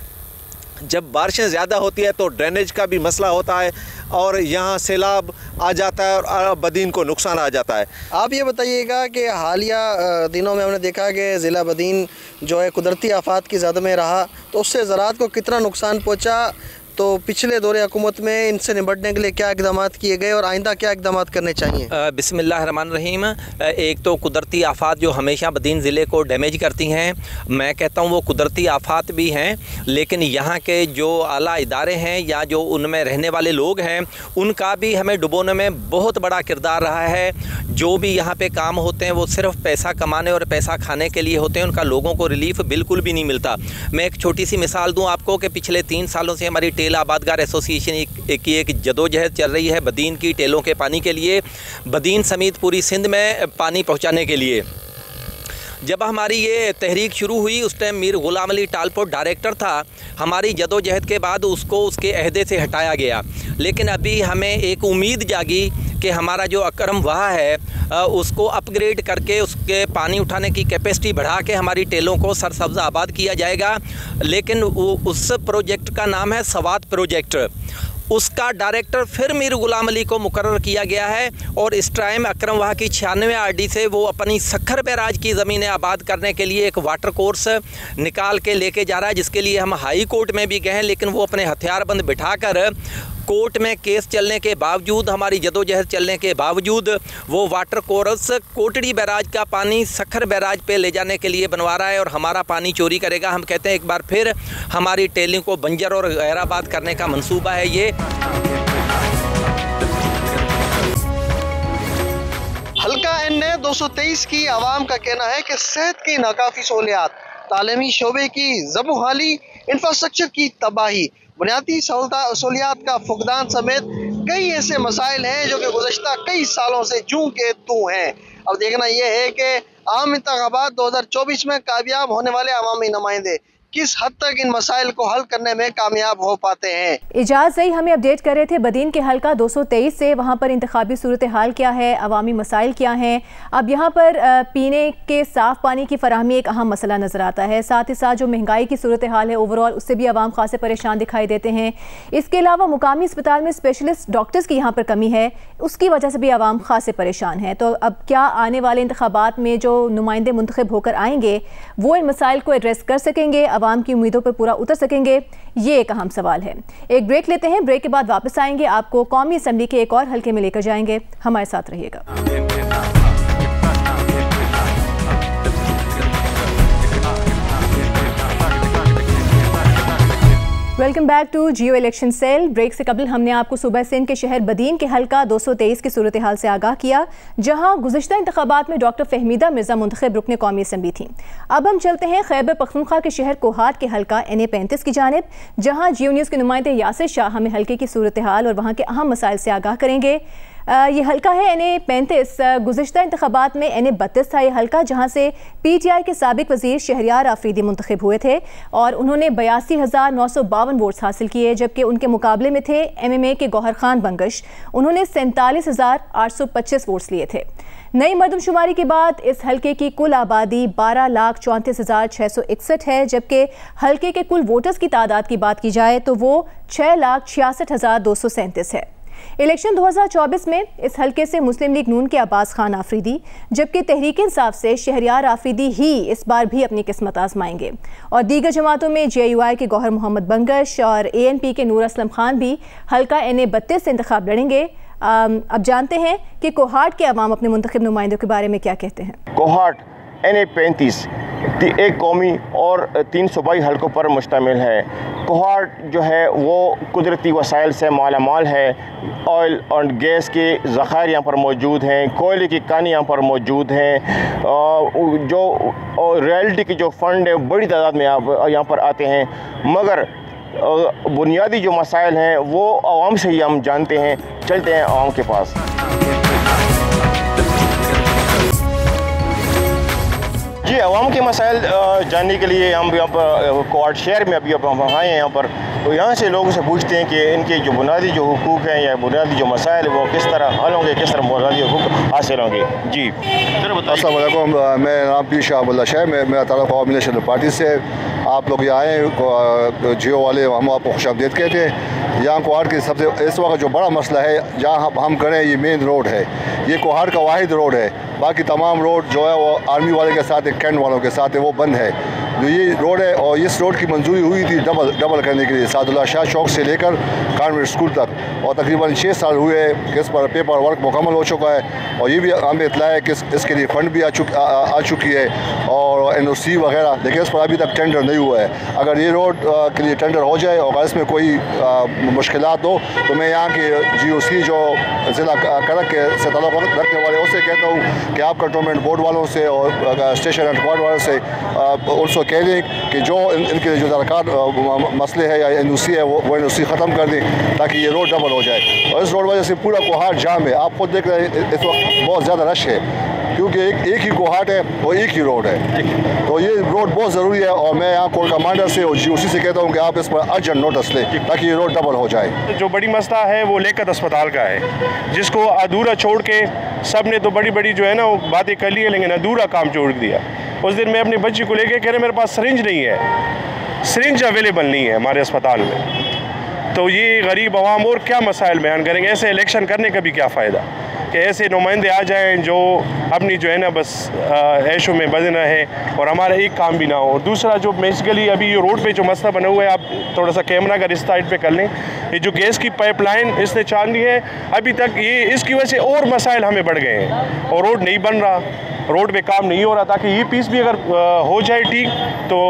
जब बारिशें ज़्यादा होती है तो ड्रेनेज का भी मसला होता है और यहाँ सैलाब आ जाता है और बदीन को नुकसान आ जाता है। आप ये बताइएगा कि हालिया दिनों में हमने देखा कि ज़िला बदीन जो है कुदरती आफात की ज़द में रहा, तो उससे ज़राअत को कितना नुकसान पहुँचा, तो पिछले दौरे हुकूमत में इनसे निपटने के लिए क्या इक़दाम किए गए और आइंदा क्या इक़दाम करने चाहिए? बिस्मिल्लाहिर्रहमानिर्रहीम। एक तो कुदरती आफात जो हमेशा बदीन ज़िले को डैमेज करती हैं, मैं कहता हूँ वो कुदरती आफात भी हैं, लेकिन यहाँ के जो आला इदारे हैं या जो उनमें रहने वाले लोग हैं उनका भी हमें डुबोने में बहुत बड़ा किरदार रहा है। जो भी यहाँ पे काम होते हैं वो सिर्फ पैसा कमाने और पैसा खाने के लिए होते हैं, उनका लोगों को रिलीफ बिल्कुल भी नहीं मिलता। मैं एक छोटी सी मिसाल दूँ आपको कि पिछले 3 सालों से हमारी टेल आबादगार एसोसिएशन की एक जदोजहद चल रही है बदीन की टेलों के पानी के लिए, बदीन समेत पूरी सिंध में पानी पहुँचाने के लिए। जब हमारी ये तहरीक शुरू हुई उस टाइम मीर गुलाम अली टालपोट डायरेक्टर था। हमारी जदोजहद के बाद उसको उसके अहदे से हटाया गया, लेकिन अभी हमें एक उम्मीद जागी कि हमारा जो अकरम वहा है उसको अपग्रेड करके उसके पानी उठाने की कैपेसिटी बढ़ा के हमारी टेलों को सरसब्ज़ आबाद किया जाएगा। लेकिन उस प्रोजेक्ट का नाम है सवात प्रोजेक्ट। उसका डायरेक्टर फिर मीर गुलाम अली को मुकर्रर किया गया है और इस टाइम अकरम वहा की 96 RD से वो अपनी सखर बैराज की ज़मीनें आबाद करने के लिए एक वाटर कोर्स निकाल के लेके जा रहा है, जिसके लिए हम हाई कोर्ट में भी गए हैं, लेकिन वो अपने हथियारबंद बिठाकर कोर्ट में केस चलने के बावजूद, हमारी जदोजहद चलने के बावजूद वो वाटर कोर्स कोटड़ी बैराज का पानी सखर बैराज पे ले जाने के लिए बनवा रहा है और हमारा पानी चोरी करेगा। हम कहते हैं एक बार फिर हमारी टेलिंग को बंजर और गैराबाद करने का मंसूबा है ये। हल्का NA 223 की आवाम का कहना है कि सेहत की नाकाफी सहूलियात, तालीमी शोबे की ज़बूहाली, इंफ्रास्ट्रक्चर की तबाही, बुनियादी सहूलियात का फुकदान समेत कई ऐसे मसाइल हैं जो कि गुज़श्ता कई सालों से जूं के तूं हैं। अब देखना यह है कि आम इंतखाबात 2024 में कामयाब होने वाले अवामी नुमाइंदे किस हद तक इन मसाइल को हल करने में कामयाब हो पाते हैं। इजाज़ सही हमें अपडेट कर रहे थे बदीन के हल्का 223 से, वहाँ पर इंतखाबी सूरत हाल क्या है, अवामी मसाइल क्या हैं। अब यहाँ पर पीने के साफ़ पानी की फराहमी एक अहम मसला नज़र आता है। साथ ही साथ जो महंगाई की सूरत हाल है ओवरऑल, उससे भी अवाम खासे परेशान दिखाई देते हैं। इसके अलावा मुकामी अस्पताल में स्पेशलिस्ट डॉक्टर्स की यहाँ पर कमी है, उसकी वजह से भी अवाम खासे परेशान है। तो अब क्या आने वाले इंतखाबात में जो नुमाइंदे मुंतखब होकर आएंगे वो इन मसाइल को एड्रेस कर सकेंगे, अवाम की उम्मीदों पर पूरा उतर सकेंगे, ये एक अहम सवाल है। एक ब्रेक लेते हैं, ब्रेक के बाद वापस आएंगे, आपको कौमी असेंबली के एक और हल्के में लेकर जाएंगे। हमारे साथ रहिएगा। Welcome back to Jio election cell. Break से कबल हमने आपको सुबह सिंध के शहर बदीन के हल्का 223 की सूरत हाल से आगाह किया, जहां गुज़श्ता इंतखाबात में डॉक्टर फहमीदा मिर्ज़ा मुंतखब रुकने कौमी असम्बली थी। अब हम चलते हैं खैबर पख्तूनख्वा के शहर कोहाट के हल्का NA 35 की जानिब, जहां जियो न्यूज़ के नुमाइंदे यासिर शाह हमें हल्के की सूरत हाल और वहाँ के अहम मसाइल से आगाह करेंगे। ये हल्का है NA 35। गुज़श्ता इंतखाबात में NA 32 था ये हल्का, जहाँ से PTI के साबिक वज़ीर शहरियार आफरीदी मुंतखब हुए थे और उन्होंने 82,952 वोट्स हासिल किए, जबकि उनके मुकाबले में थे MMA के गौहर खान बंगश, उन्होंने 47,825 वोट्स लिए थे। नई मरदमशुमारी के बाद इस हल्के की कुल आबादी 12,34,661 है, जबकि हल्के के कुल वोटर्स की तादाद की बात की जाए तो वो 6,66,237 है। इलेक्शन 2024 में इस हल्के से मुस्लिम लीग नून के अब्बास खान आफरीदी, जबकि तहरीक इंसाफ से शहरियार आफरीदी ही इस बार भी अपनी किस्मत आजमाएंगे और दीगर जमातों में JUI के गौहर मोहम्मद बंगश और ANP के नूर असलम खान भी हल्का NA 32 से इंतखाब लड़ेंगे। अब जानते हैं कि कोहाट के अवाम अपने मुंतखब नुमाइंदों के बारे में क्या कहते हैं। कोहाट NA-35 एक कौमी और 3 सूबाई हलकों पर मुश्तमिल है। कोहाट जो है वो कुदरती वसाइल से मालामाल है। ऑयल और गैस के ज़खायर यहाँ पर मौजूद हैं, कोयले की कानी यहाँ पर मौजूद हैं। जो रॉयल्टी के जो फ़ंड है बड़ी तादाद में यहाँ पर आते हैं, मगर बुनियादी जो मसाइल हैं वो आवाम से ही हम जानते हैं। चलते हैं आवाम के पास। जी, आवाम के मसाइल जानने के लिए हम यहाँ पर कोहाट शहर में अभी हम आए हैं यहाँ पर, तो यहाँ से लोगों से पूछते हैं कि इनके जो बुनियादी जो हुकूक हैं या बुनियादी जो मसाइल वो किस तरह हल होंगे, किस तरह बुनियादी हुकूक हासिल होंगे। जी अस्सलाम वालेकुम, मैं नाम पीर शाह अब्दुल्ला शाह, मेरा ताल्लुक अवामी नेशनल पार्टी से। आप लोग यहाँ आए, जियो वाले हम आपको खुशामदीद कहते हैं। यहाँ कोहाट के सबसे इस वक्त जो बड़ा मसला है जहाँ हम करें, ये मेन रोड है। ये कोहाट का वाहिद रोड है, बाकी तमाम रोड जो है वो आर्मी वाले के साथ है, कैंट वालों के साथ है, वो बंद है। जो ये रोड है, और इस रोड की मंजूरी हुई थी डबल करने के लिए सादुल्ला शाह चौक से लेकर कॉन्वेंट स्कूल तक, और तकरीबन 6 साल हुए हैं कि इस पर पेपर वर्क मुकम्मल हो चुका है। और ये भी हमें इतला है कि इसके लिए फ़ंड भी आ चुकी है और NOC वगैरह, लेकिन इस पर अभी तक टेंडर नहीं हुआ है। अगर ये रोड के लिए टेंडर हो जाए और इसमें कोई मुश्किलात हो तो मैं यहाँ के GOC जो ज़िला करक के से ताल्लुक़ रखने वाले उससे कहता हूँ कि आप कंटोनमेंट बोर्ड वालों से और स्टेशन एंड क्वार्टर वालों से उनसे कह दें कि जो इनके जो दरकार मसले है या NOC है वो NOC ख़त्म कर दें ताकि ये रोड डबल हो जाए। और इस रोड वजह से पूरा कोहाट जाम है। आप खुद देख रहे हैं इस वक्त बहुत ज़्यादा रश है, क्योंकि एक ही कोहाट है और एक ही रोड है। तो ये रोड बहुत ज़रूरी है, और मैं यहाँ कोर कमांडर से और GOC से कहता हूँ कि आप इस पर अर्जेंट नोटिस लें ताकि ये रोड डबल हो जाए। जो बड़ी मसला है वो लियाकत अस्पताल का है, जिसको अधूरा छोड़ के सब ने तो बड़ी बड़ी जो है ना वो बातें कर ली है, लेकिन अधूरा काम छोड़ दिया। उस दिन मैं अपनी बच्ची को लेके कह रहे मेरे पास सिरिंज नहीं है, सिरिंज अवेलेबल नहीं है हमारे अस्पताल में। तो ये गरीब आवाम और क्या मसाइल बयान करेंगे? ऐसे इलेक्शन करने का भी क्या फ़ायदा कि ऐसे नुमाइंदे आ जाएं जो अपनी जो है ना बस ऐशों में बदन रहे और हमारा एक काम भी ना हो। दूसरा जो बेसिकली अभी ये रोड पे जो मसला बना हुआ है, आप थोड़ा सा कैमरा अगर इस साइड पे कर लें, ये जो गैस की पाइपलाइन इसने चाल दी है अभी तक, ये इसकी वजह से और मसाइल हमें बढ़ गए हैं और रोड नहीं बन रहा, रोड पे काम नहीं हो रहा। ताकि ये पीस भी अगर हो जाए ठीक तो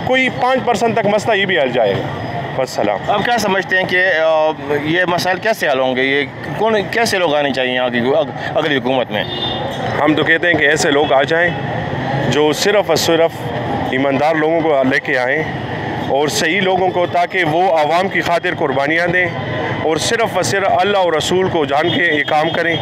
कोई 5% तक मसला ये भी हल जाएगा। बस सलाम। अब क्या समझते हैं कि ये मसाइल कैसे हल होंगे? ये कौन कैसे लोग आने चाहिए यहाँ की अगली हुकूमत में? हम तो कहते हैं कि ऐसे लोग आ जाएं जो सिर्फ़ और सिर्फ ईमानदार लोगों को लेके आएँ और सही लोगों को, ताकि वो आवाम की खातिर कुर्बानियाँ दें और सिर्फ़ अल्लाह और रसूल को जान के ये काम करें।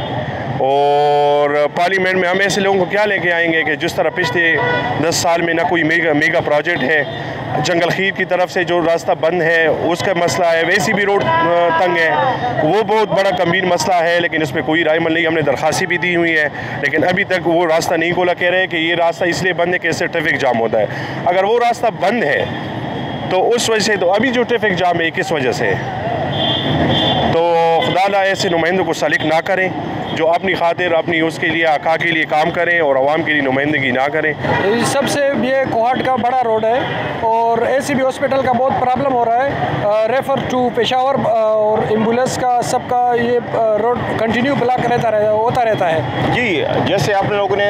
और पार्लियामेंट में हम ऐसे लोगों को क्या लेके आएंगे कि जिस तरह पिछले 10 साल में ना कोई मेगा प्रोजेक्ट है, जंगल खीर की तरफ से जो रास्ता बंद है उसका मसला है, वैसी भी रोड तंग है, वो बहुत बड़ा गंभीर मसला है, लेकिन इस पर कोई रायमल नहीं। हमने दरख्वास्तें भी दी हुई है, लेकिन अभी तक वो रास्ता नहीं खोला। कह रहे हैं कि ये रास्ता इसलिए बंद है कि इससे ट्रैफिक जाम होता है। अगर वो रास्ता बंद है तो उस वजह से, तो अभी जो ट्रैफिक जाम है किस वजह से? तो खुदा ऐसे नुमाइंदों को सलीक ना करें जो अपनी खातिर अपनी उसके लिए आका के लिए काम करें और आवाम के लिए नुमाइंदगी ना करें। सबसे ये कोहाट का बड़ा रोड है और ACB हॉस्पिटल का बहुत प्रॉब्लम हो रहा है, रेफ़र टू पेशावर और एम्बुलेंस का सबका ये रोड कंटिन्यू ब्लॉक होता रहता है। जी, जैसे आप लोगों ने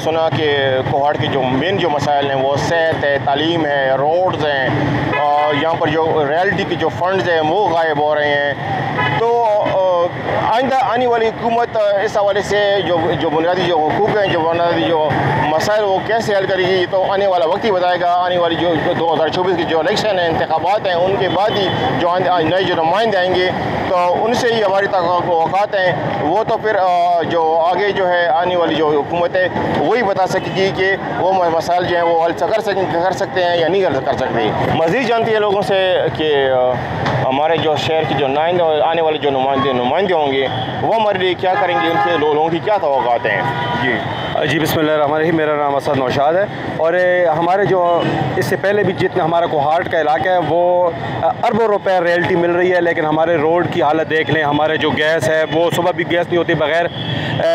सुना कि कोहाट के जो मेन जो मसाइल हैं वो सेहत है, तालीम है, रोड्स हैं, यहाँ पर जो रॉयल्टी के जो फंड्स हैं वो गायब हो रहे हैं। तो आइंदा आने वाली हुकूमत इस हवाले से जो बुनियादी जो हुकूक हैं, जो बुनियादी जो मसाइल वो कैसे हल करेगी, तो आने वाला वक्त ही बताएगा। आने वाली जो 2024 की जो इलेक्शन है, इंतखाबात हैं, उनके बाद ही जो नए जो नुमाइंदे आएंगे तो उनसे ही हमारी तवक्कुआत हैं। वो तो फिर जो आगे जो है आने वाली जो हुकूमत है वही बता सकेगी कि वो मसाइल जो हैं वो हल कर सकते हैं या नहीं कर सकते। मज़ीद जानती है लोगों से कि हमारे जो शहर के जो आने वाले जो नुमाइंदे होंगे वो हमारे लिए क्या करेंगे, उनसे लोगों की क्या तवक्कुआत हैं। जी बिस्मिल्लाहिर्रहमानिर्रहीम, मेरा नाम असद नौशाद है और हमारे जो इससे पहले भी जितना हमारा कोहाट का इलाका है वो अरबों रुपए रॉयल्टी मिल रही है, लेकिन हमारे रोड की हालत देख लें। हमारे जो गैस है वो सुबह भी गैस नहीं होती, बगैर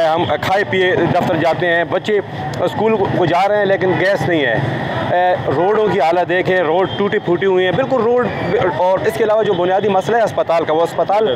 हम खाए पिए दफ्तर जाते हैं, बच्चे स्कूल को जा रहे हैं लेकिन गैस नहीं है। रोडों की हालत देखें, रोड टूटी फूटी हुई हैं बिल्कुल रोड। और इसके अलावा जो बुनियादी मसला है अस्पताल का, वो अस्पताल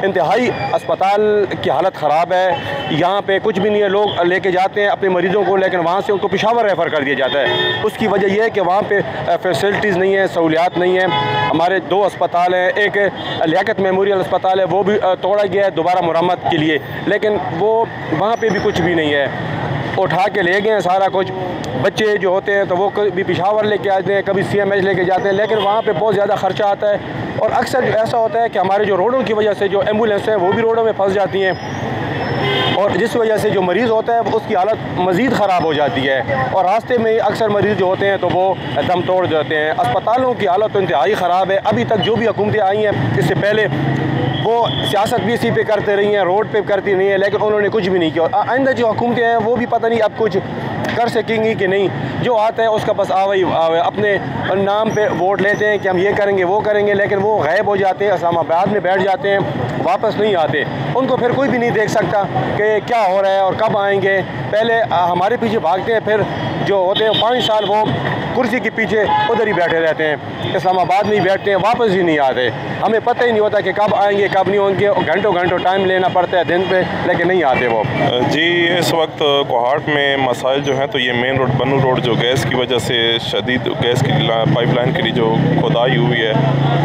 इंतहाई अस्पताल की हालत ख़राब है। यहाँ पे कुछ भी नहीं है, लोग लेके जाते हैं अपने मरीज़ों को, लेकिन वहाँ से उनको पेशावर रेफ़र कर दिया जाता है। उसकी वजह यह है कि वहाँ पे फैसिलिटीज़ नहीं है, सहूलियात नहीं है। हमारे 2 अस्पताल हैं, एक लियाकत मेमोरियल अस्पताल है, वो भी तोड़ा गया है दोबारा मरम्मत के लिए, लेकिन वो वहाँ पे भी कुछ भी नहीं है। उठा के ले गए हैं सारा कुछ। बच्चे जो होते हैं तो वो कभी पेशावर लेके आते हैं, कभी CMH लेके जाते हैं, लेकिन वहाँ पे बहुत ज़्यादा खर्चा आता है। और अक्सर ऐसा होता है कि हमारे जो रोडों की वजह से जो एम्बुलेंस हैं वो भी रोडों में फंस जाती हैं, और जिस वजह से जो मरीज़ होता है उसकी हालत मज़ीद ख़राब हो जाती है, और रास्ते में अक्सर मरीज़ जो होते हैं तो वो दम तोड़ जाते हैं। अस्पतालों की हालत तो इंतहाई ख़राब है। अभी तक जो भी हुकूमतें आई हैं इससे पहले वो सियासत भी इसी पे करते रही हैं, रोड पे करती नहीं है, लेकिन उन्होंने कुछ भी नहीं किया। आइंदा जो हुकूमतें हैं वो भी पता नहीं अब कुछ कर सकेंगी कि नहीं। जो आता है उसका बस आवे अपने नाम पे वोट लेते हैं कि हम ये करेंगे वो करेंगे, लेकिन वो गायब हो जाते हैं, इस्लामाबाद में बैठ जाते हैं, वापस नहीं आते। उनको फिर कोई भी नहीं देख सकता कि क्या हो रहा है और कब आएंगे। पहले हमारे पीछे भागते हैं, फिर जो होते हैं 5 साल वो कुर्सी के पीछे उधर ही बैठे रहते हैं, इस्लामाबाद में ही बैठते हैं, वापस ही नहीं आते। हमें पता ही नहीं होता कि कब आएंगे कब नहीं होंगे, घंटों घंटों टाइम लेना पड़ता है दिन पे, लेकिन नहीं आते वो। जी, इस वक्त कोहाट में मसाइल जो हैं तो ये मेन रोड बनू रोड जो गैस की वजह से शदीद गैस की पाइपलाइन के लिए जो खुदाई हुई है,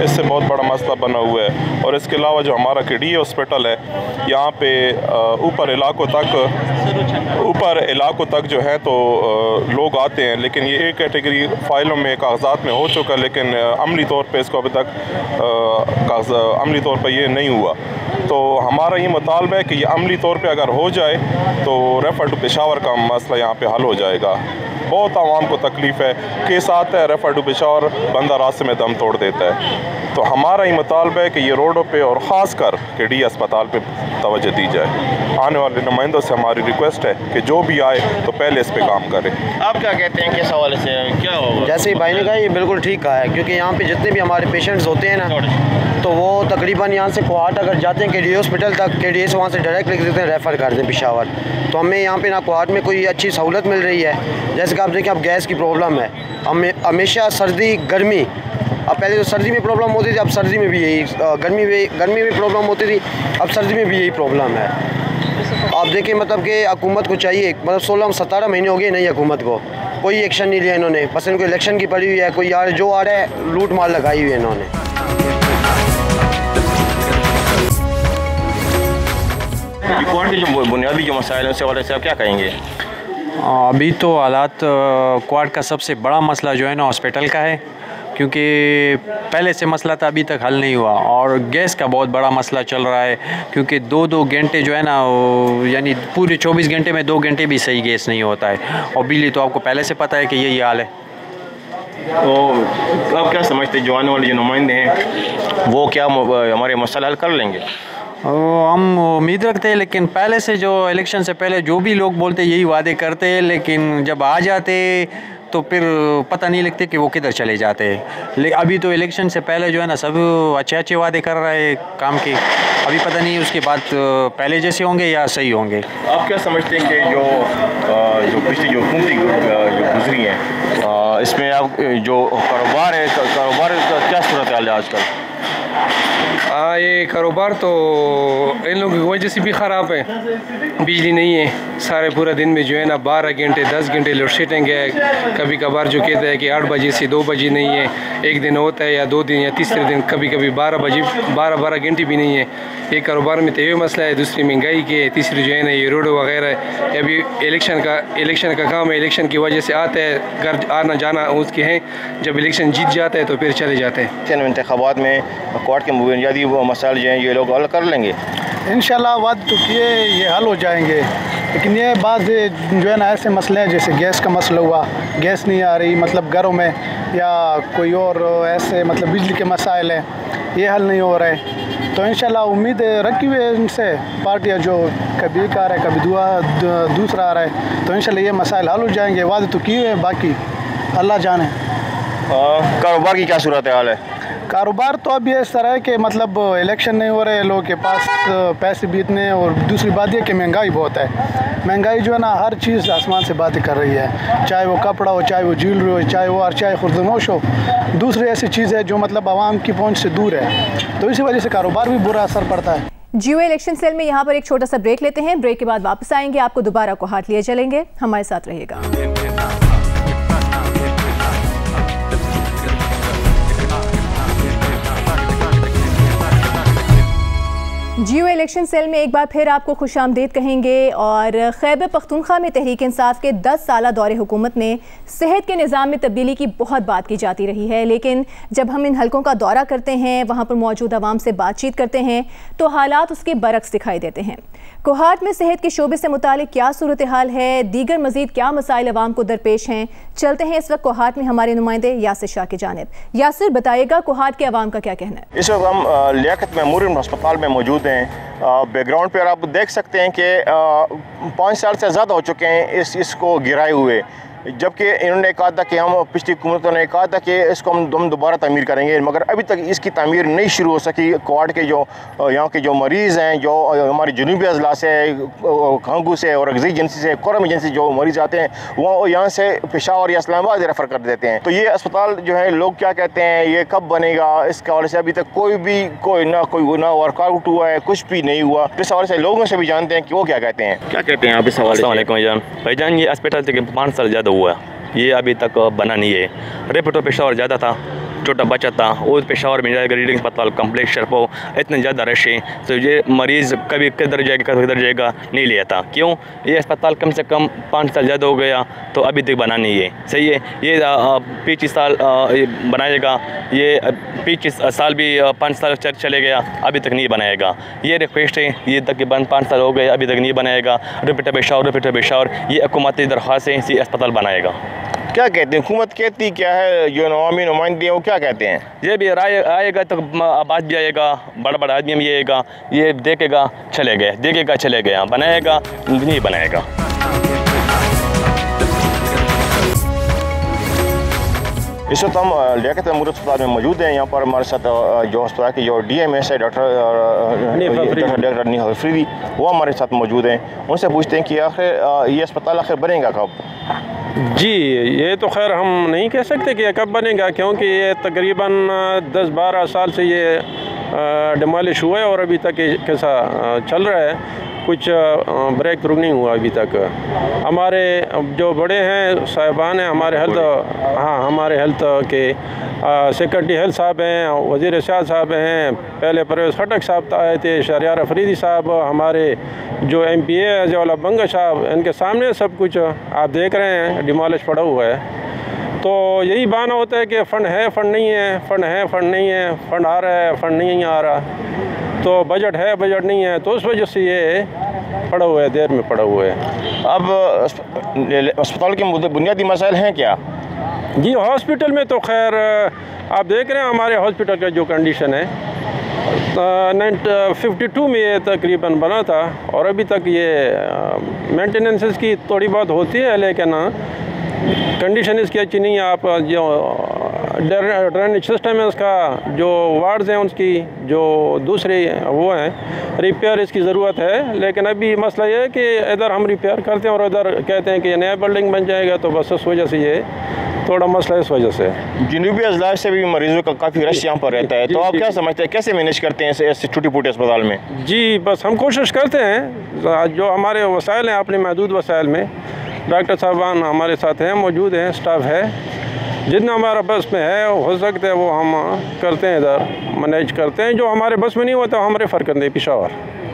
इससे बहुत बड़ा मसला बना हुआ है। और इसके अलावा जो हमारा KDA हॉस्पिटल है, यहाँ पे ऊपर इलाकों तक जो है तो लोग आते हैं, लेकिन ये एक कैटेगरी फ़ाइलों में कागजात में हो चुका, लेकिन अमली तौर पे इसको अभी तक अमली तौर पे ये नहीं हुआ। तो हमारा ये मुतालबा है कि ये अमली तौर पे अगर हो जाए तो रेफ़र टू पेशावर का मसला यहाँ पे हल हो जाएगा। बहुत आवाम को तकलीफ़ है, केस आता है रेफ़र टू पेशावर, बंदा रास्ते में दम तोड़ देता है। तो हमारा ये मुतालबा है कि ये रोडों पे और ख़ास कर KDA अस्पताल पे तवज्जो दी जाए। आने वाले नुमाइंदों से हमारी रिक्वेस्ट है कि जो भी आए तो पहले इस पे काम करें। आप क्या कहते हैं, किस हवाले से क्या होगा? जैसे ही भाई ने कहा, ये बिल्कुल ठीक कहा है, क्योंकि यहाँ पे जितने भी हमारे पेशेंट्स होते हैं ना, तो वो तकरीबन यहाँ से कोहाट अगर जाते हैं KDA हॉस्पिटल तक, KDA से वहाँ से डायरेक्ट लिख देते हैं, रेफ़र कर दें पेशावर। तो हमें यहाँ पे ना कोहाट में कोई अच्छी सहूलत मिल रही है। जैसे कि आप देखिए, अब गैस की प्रॉब्लम है, हमें हमेशा सर्दी गर्मी, अब पहले तो सर्दी में प्रॉब्लम होती थी, अब सर्दी में भी यही, गर्मी में प्रॉब्लम होती थी, अब सर्दी में भी यही प्रॉब्लम है। आप देखिए मतलब कि हुकूमत को चाहिए, मतलब 16-17 महीने हो गए नई हुकूमत को, कोई एक्शन नहीं लिया इन्होंने। बस इनको इलेक्शन की पड़ी हुई है, कोई यार जो आ रहा है लूट मार लगाई हुई है इन्होंने। कोहाट के जो बुनियादी जो मसाइल हैं उसके हवाले से आप क्या कहेंगे? अभी तो हालात कोहाट का सबसे बड़ा मसला जो है ना हॉस्पिटल का है, क्योंकि पहले से मसला था अभी तक हल नहीं हुआ। और गैस का बहुत बड़ा मसला चल रहा है, क्योंकि 2-2 घंटे जो है ना, यानी पूरे 24 घंटे में 2 घंटे भी सही गैस नहीं होता है। और बिजली तो आपको पहले से पता है कि यही हाल है। तो आप क्या समझते हैं, जो आने वाले जो नुमाइंदे हैं वो क्या हमारे मसला हल कर लेंगे? हम उम्मीद रखते हैं, लेकिन पहले से जो इलेक्शन से पहले जो भी लोग बोलते यही वादे करते हैं, लेकिन जब आ जाते तो फिर पता नहीं लगते कि वो किधर चले जाते हैं। लेकिन अभी तो इलेक्शन से पहले जो है ना सब अच्छे वादे कर रहे हैं काम के, अभी पता नहीं उसके बाद पहले जैसे होंगे या सही होंगे। आप क्या समझते हैं कि जो पिछली जो हुकूमती जो गुजरी हैं, इसमें आप जो कारोबार है, कारोबार का क्या सूरत हाल है आजकल? ये कारोबार तो इन लोगों की वजह से भी ख़राब है। बिजली नहीं है, सारे पूरा दिन में जो है ना 12 घंटे 10 घंटे लोड शेडिंग है। कभी कभार जो कहते हैं कि 8 बजे से 2 बजे नहीं है, एक दिन होता है या 2 दिन या तीसरे दिन कभी कभी 12 घंटे भी नहीं है। ये कारोबार में तो ये मसला है, दूसरी महंगाई के, तीसरी जो है ना ये रोड वगैरह। अभी इलेक्शन का काम है, इलेक्शन की वजह से आता है, घर आना जाना उसके हैं, जब इलेक्शन जीत जाता है तो फिर चले जाते हैं। इंतखाबात में कोहाट के बुनियादी वो मसाइल जो हैं ये लोग हल कर लेंगे इंशाल्लाह। वाद तो किए, ये हल हो जाएंगे, लेकिन ये बात जो है ना ऐसे मसले हैं, जैसे गैस का मसला हुआ, गैस नहीं आ रही मतलब घरों में, या कोई और ऐसे मतलब बिजली के मसाइल हैं, ये हल नहीं हो रहे। तो इंशाल्लाह उम्मीद रखी हुई है इनसे, पार्टियाँ जो कभी एक आ रहा है कभी दूसरा आ रहा है, तो इंशाल्लाह ये मसाइल हल हो जाएंगे। वादे तो किए हुए हैं, बाकी अल्लाह जाने। कारोबार की क्या सूरत हाल है? कारोबार तो अभी इस तरह है कि मतलब इलेक्शन नहीं हो रहे, लोगों के पास पैसे भी इतने, और दूसरी बात यह कि महंगाई बहुत है। महंगाई जो है ना हर चीज़ आसमान से बातें कर रही है, चाहे वो कपड़ा हो, चाहे वो ज्वेलरी हो, चाहे खुर्दनोश हो, दूसरी ऐसी चीज़ है जो मतलब आवाम की पहुंच से दूर है, तो इसी वजह से कारोबार भी बुरा असर पड़ता है। जियो इलेक्शन सेल में यहाँ पर एक छोटा सा ब्रेक लेते हैं। ब्रेक के बाद वापस आएंगे, आपको दोबारा को हाथ लिए चलेंगे, हमारे साथ रहिएगा। जियो इलेक्शन सेल में एक बार फिर आपको खुशामदीद कहेंगे। और खैबर पख्तूनख्वा में तहरीक इंसाफ के 10 साला दौरे हुकूमत में सेहत के निज़ाम में तब्दीली की बहुत बात की जाती रही है, लेकिन जब हम इन हलकों का दौरा करते हैं, वहाँ पर मौजूद आवाम से बातचीत करते हैं, तो हालात उसके बरक्स दिखाई देते हैं। कोहाट में सेहत के शोबे से मुतालिक क्या सूरत हाल है, दीगर मजीद क्या मसाइल आवाम को दरपेश हैं, चलते हैं इस वक्त कोहाट में हमारे नुमाइंदे यासिर शाह की जानिब। यासिर, बताइएगा कोहाट के आवाम का क्या कहना है? इस वक्त हम लियाकत मेमोरियल अस्पताल में मौजूद हैं। बैकग्राउंड पर आप देख सकते हैं कि 5 साल से ज़्यादा हो चुके हैं इसको गिराए हुए, जबकि इन्होंने कहा था कि हम पिछली हुकूमतों ने कहा था कि इसको हम दोबारा तामीर करेंगे, मगर अभी तक इसकी तामीर नहीं शुरू हो सकी। कोहाट के जो यहाँ के जो मरीज़ हैं, जो हमारे जनूबी अजला से, खांगू से और अगज़ी एजेंसी से, कोरम एजेंसी जो मरीज़ आते हैं वो यहाँ से पेशावर या इस्लामाबाद रेफ़र कर देते हैं। तो ये अस्पताल जो है लोग क्या कहते हैं ये कब बनेगा, इसके हवाले से अभी तक कोई ना वर्कआउट हुआ है, कुछ भी नहीं हुआ। इस हवाले से लोगों से भी जानते हैं कि वो क्या कहते हैं। क्या कहते हैं आप इस हवाले से? भाईजान, ये अस्पताल से 5 साल ज़्यादा हुआ, ये अभी तक बना नहीं है। रेपटो पेशावर ज़्यादा था, छोटा बच्चा था, और पेशावर में जाएगा रीडिंग अस्पताल कम्प्लेक्स शर्फो इतने ज़्यादा रश है, तो ये मरीज़ कभी किधर जाएगा कभी किधर जाएगा नहीं ले आता। क्यों? ये अस्पताल कम से कम 5 साल ज़्यादा हो गया, तो अभी तक बना नहीं है। सही है, ये 25 साल बनाएगा, ये 25 साल भी 5 साल चले गया, अभी तक नहीं बनाएगा। ये रिक्वेस्ट है, ये तक कि 5 साल हो गए अभी तक नहीं बनाएगा। रिपीटर पेशावर ये हुकूमती दरख्वास्त है, इसी अस्पताल बनाएगा। क्या कहते हैं हुकूमत कहती क्या है, जो नवामी नुमाइंदे हैं वो क्या कहते हैं? ये भी राय आएगा तो आबाद भी आएगा, बड़ा आदमी भी आएगा, ये देखेगा चले गया, बनाएगा नहीं बनाएगा। इस वक्त हम लियाकत मेमोरियल अस्पताल में मौजूद हैं। यहाँ पर हमारे साथ जो अस्पताल की जो DMS है डॉक्टर नीहा अफरीदी, वो हमारे साथ मौजूद हैं। उनसे पूछते हैं कि आखिर ये अस्पताल आखिर बनेगा कब? जी, ये तो खैर हम नहीं कह सकते कि कब बनेगा, क्योंकि ये तकरीबन 10-12 साल से ये डिमोलिश हुआ है और अभी तक कैसा चल रहा है, कुछ ब्रेक थ्रू नहीं हुआ अभी तक। हमारे जो बड़े हैं साहिबान हैं, हमारे हेल्थ के सेक्रेटरी हेल्थ साहब हैं, वज़ीर शाह साहब हैं, पहले परवेज़ खटक साहब आए थे, शहरियार अफरीदी साहब, हमारे जो MPA है जवाला बंगा साहब, इनके सामने सब कुछ आप देख रहे हैं डिमोलिश पड़ा हुआ है। तो यही बहाना होता है कि फ़ंड है, फ़ंड नहीं है, फ़ंड है, फ़ंड नहीं है, फ़ंड आ रहा है, फ़ंड नहीं आ रहा, तो बजट है, बजट नहीं है, तो उस वजह से ये पड़ा हुआ है, देर में पड़ा हुआ है। अब अस्पताल के बुनियादी मसाइल हैं क्या? जी, हॉस्पिटल में तो खैर आप देख रहे हैं हमारे हॉस्पिटल का जो कंडीशन है, 52 में ये तकरीबन बना था और अभी तक ये मेंटेनेंस की थोड़ी बहुत होती है, लेकिन कंडीशन इसकी अच्छी नहीं है। आप जो ड्रेनेज सिस्टम है उसका, जो वार्ड्स हैं उसकी जो दूसरे वो हैं, रिपेयर इसकी ज़रूरत है, लेकिन अभी मसला ये है कि इधर हम रिपेयर करते हैं और इधर कहते हैं कि नया बिल्डिंग बन जाएगा, तो बस उस वजह से ये थोड़ा मसला इस वजह से। जनूबी अजला से भी मरीजों का काफ़ी रश यहाँ पर रहता है, तो आप क्या समझते हैं कैसे मैनेज करते हैं ऐसे छोटी मोटे अस्पताल में? जी, बस हम कोशिश करते हैं, जो हमारे वसाइल हैं अपने महदूद वसाइल में, डॉक्टर साहबान हमारे साथ हैं, मौजूद हैं, स्टाफ है, जितना हमारा बस में है हो सकता है वो हम करते हैं, इधर मैनेज करते हैं। जो हमारे बस में नहीं होता हम रेफ़र करते हैं पेशावर।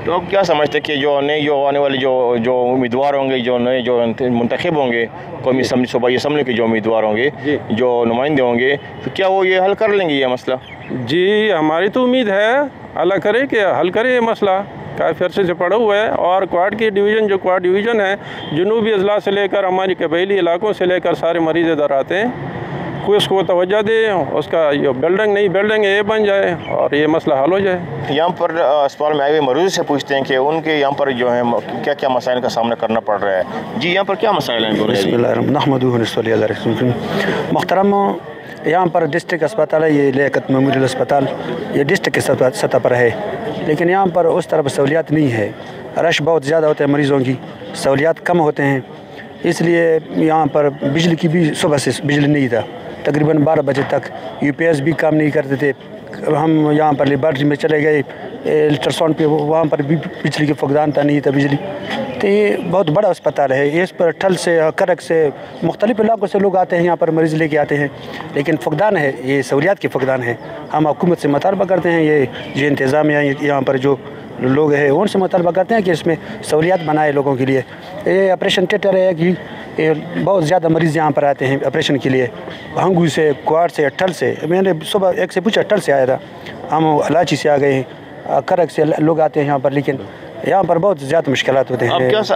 तो आप क्या समझते हैं कि जो नए जो आने वाले जो उम्मीदवार होंगे, जो नए जो मुंतखब होंगे, कौमी सूबाई असम्बली के जो उम्मीदवार होंगे, जो नुमाइंदे होंगे, तो क्या वो ये हल कर लेंगे ये मसला? जी, हमारी तो उम्मीद है अल्लाह करे कि हल करे ये मसला, काफ़ी अर्से से पड़ा हुआ है। और क्वाड की डिवीज़न, जो क्वाड डिवीज़न है, जनूबी अजला से लेकर हमारी कबीली इलाकों से लेकर सारे मरीज़ इधर आते हैं, कोई उसको तवज्जो दे, उसका जो बिल्डिंग ये बन जाए और ये मसला हल हो जाए। यहाँ पर अस्पताल में आए हुए मरीज़ से पूछते हैं कि उनके यहाँ पर जो है क्या क्या मसाइल का सामना करना पड़ रहा है। जी, यहाँ पर क्या मसाइल हैं? मोहतरम, यहाँ पर डिस्ट्रिक्ट अस्पताल है, ये लियाकत मेमोरियल अस्पताल, ये डिस्ट्रिक्ट के सतह पर है, लेकिन यहाँ पर उस तरफ सहूलियात नहीं है। रश बहुत ज़्यादा होते हैं मरीज़ों की, सहूलियात कम होते हैं, इसलिए यहाँ पर बिजली की भी सुबह से बिजली नहीं था, तकरीबन 12 बजे तक UPS भी काम नहीं करते थे। हम यहाँ पर लेबॉर्ट्री में चले गए अल्ट्रासाउंड पे, वहाँ पर भी बिजली के फुकदान था, नहीं था बिजली। तो ये बहुत बड़ा अस्पताल है, इस पर ठल से करक से मुख्तलिफ़ इलाकों से लोग आते हैं, यहाँ पर मरीज़ लेके आते हैं, लेकिन फुकदान है, ये सहूलियात के फुकदान है। हम हुकूमत से मुतालबा करते हैं, ये जो इंतज़ामिया यहाँ पर जो लोग हैं उनसे मुतालबा करते हैं कि इसमें सहूलियात बनाए लोगों के लिए। ये ऑपरेशन थिएटर है कि बहुत ज़्यादा मरीज़ यहाँ पर आते हैं ऑपरेशन के लिए, हंगू से, क्वाड से, अट्ठल से। मैंने सुबह एक से पूछा, अट्ठल से आया था, हम अलाची से आ गए हैं, करक से लोग आते हैं यहाँ पर, लेकिन यहाँ पर बहुत ज़्यादा मुश्किलात होते हैं।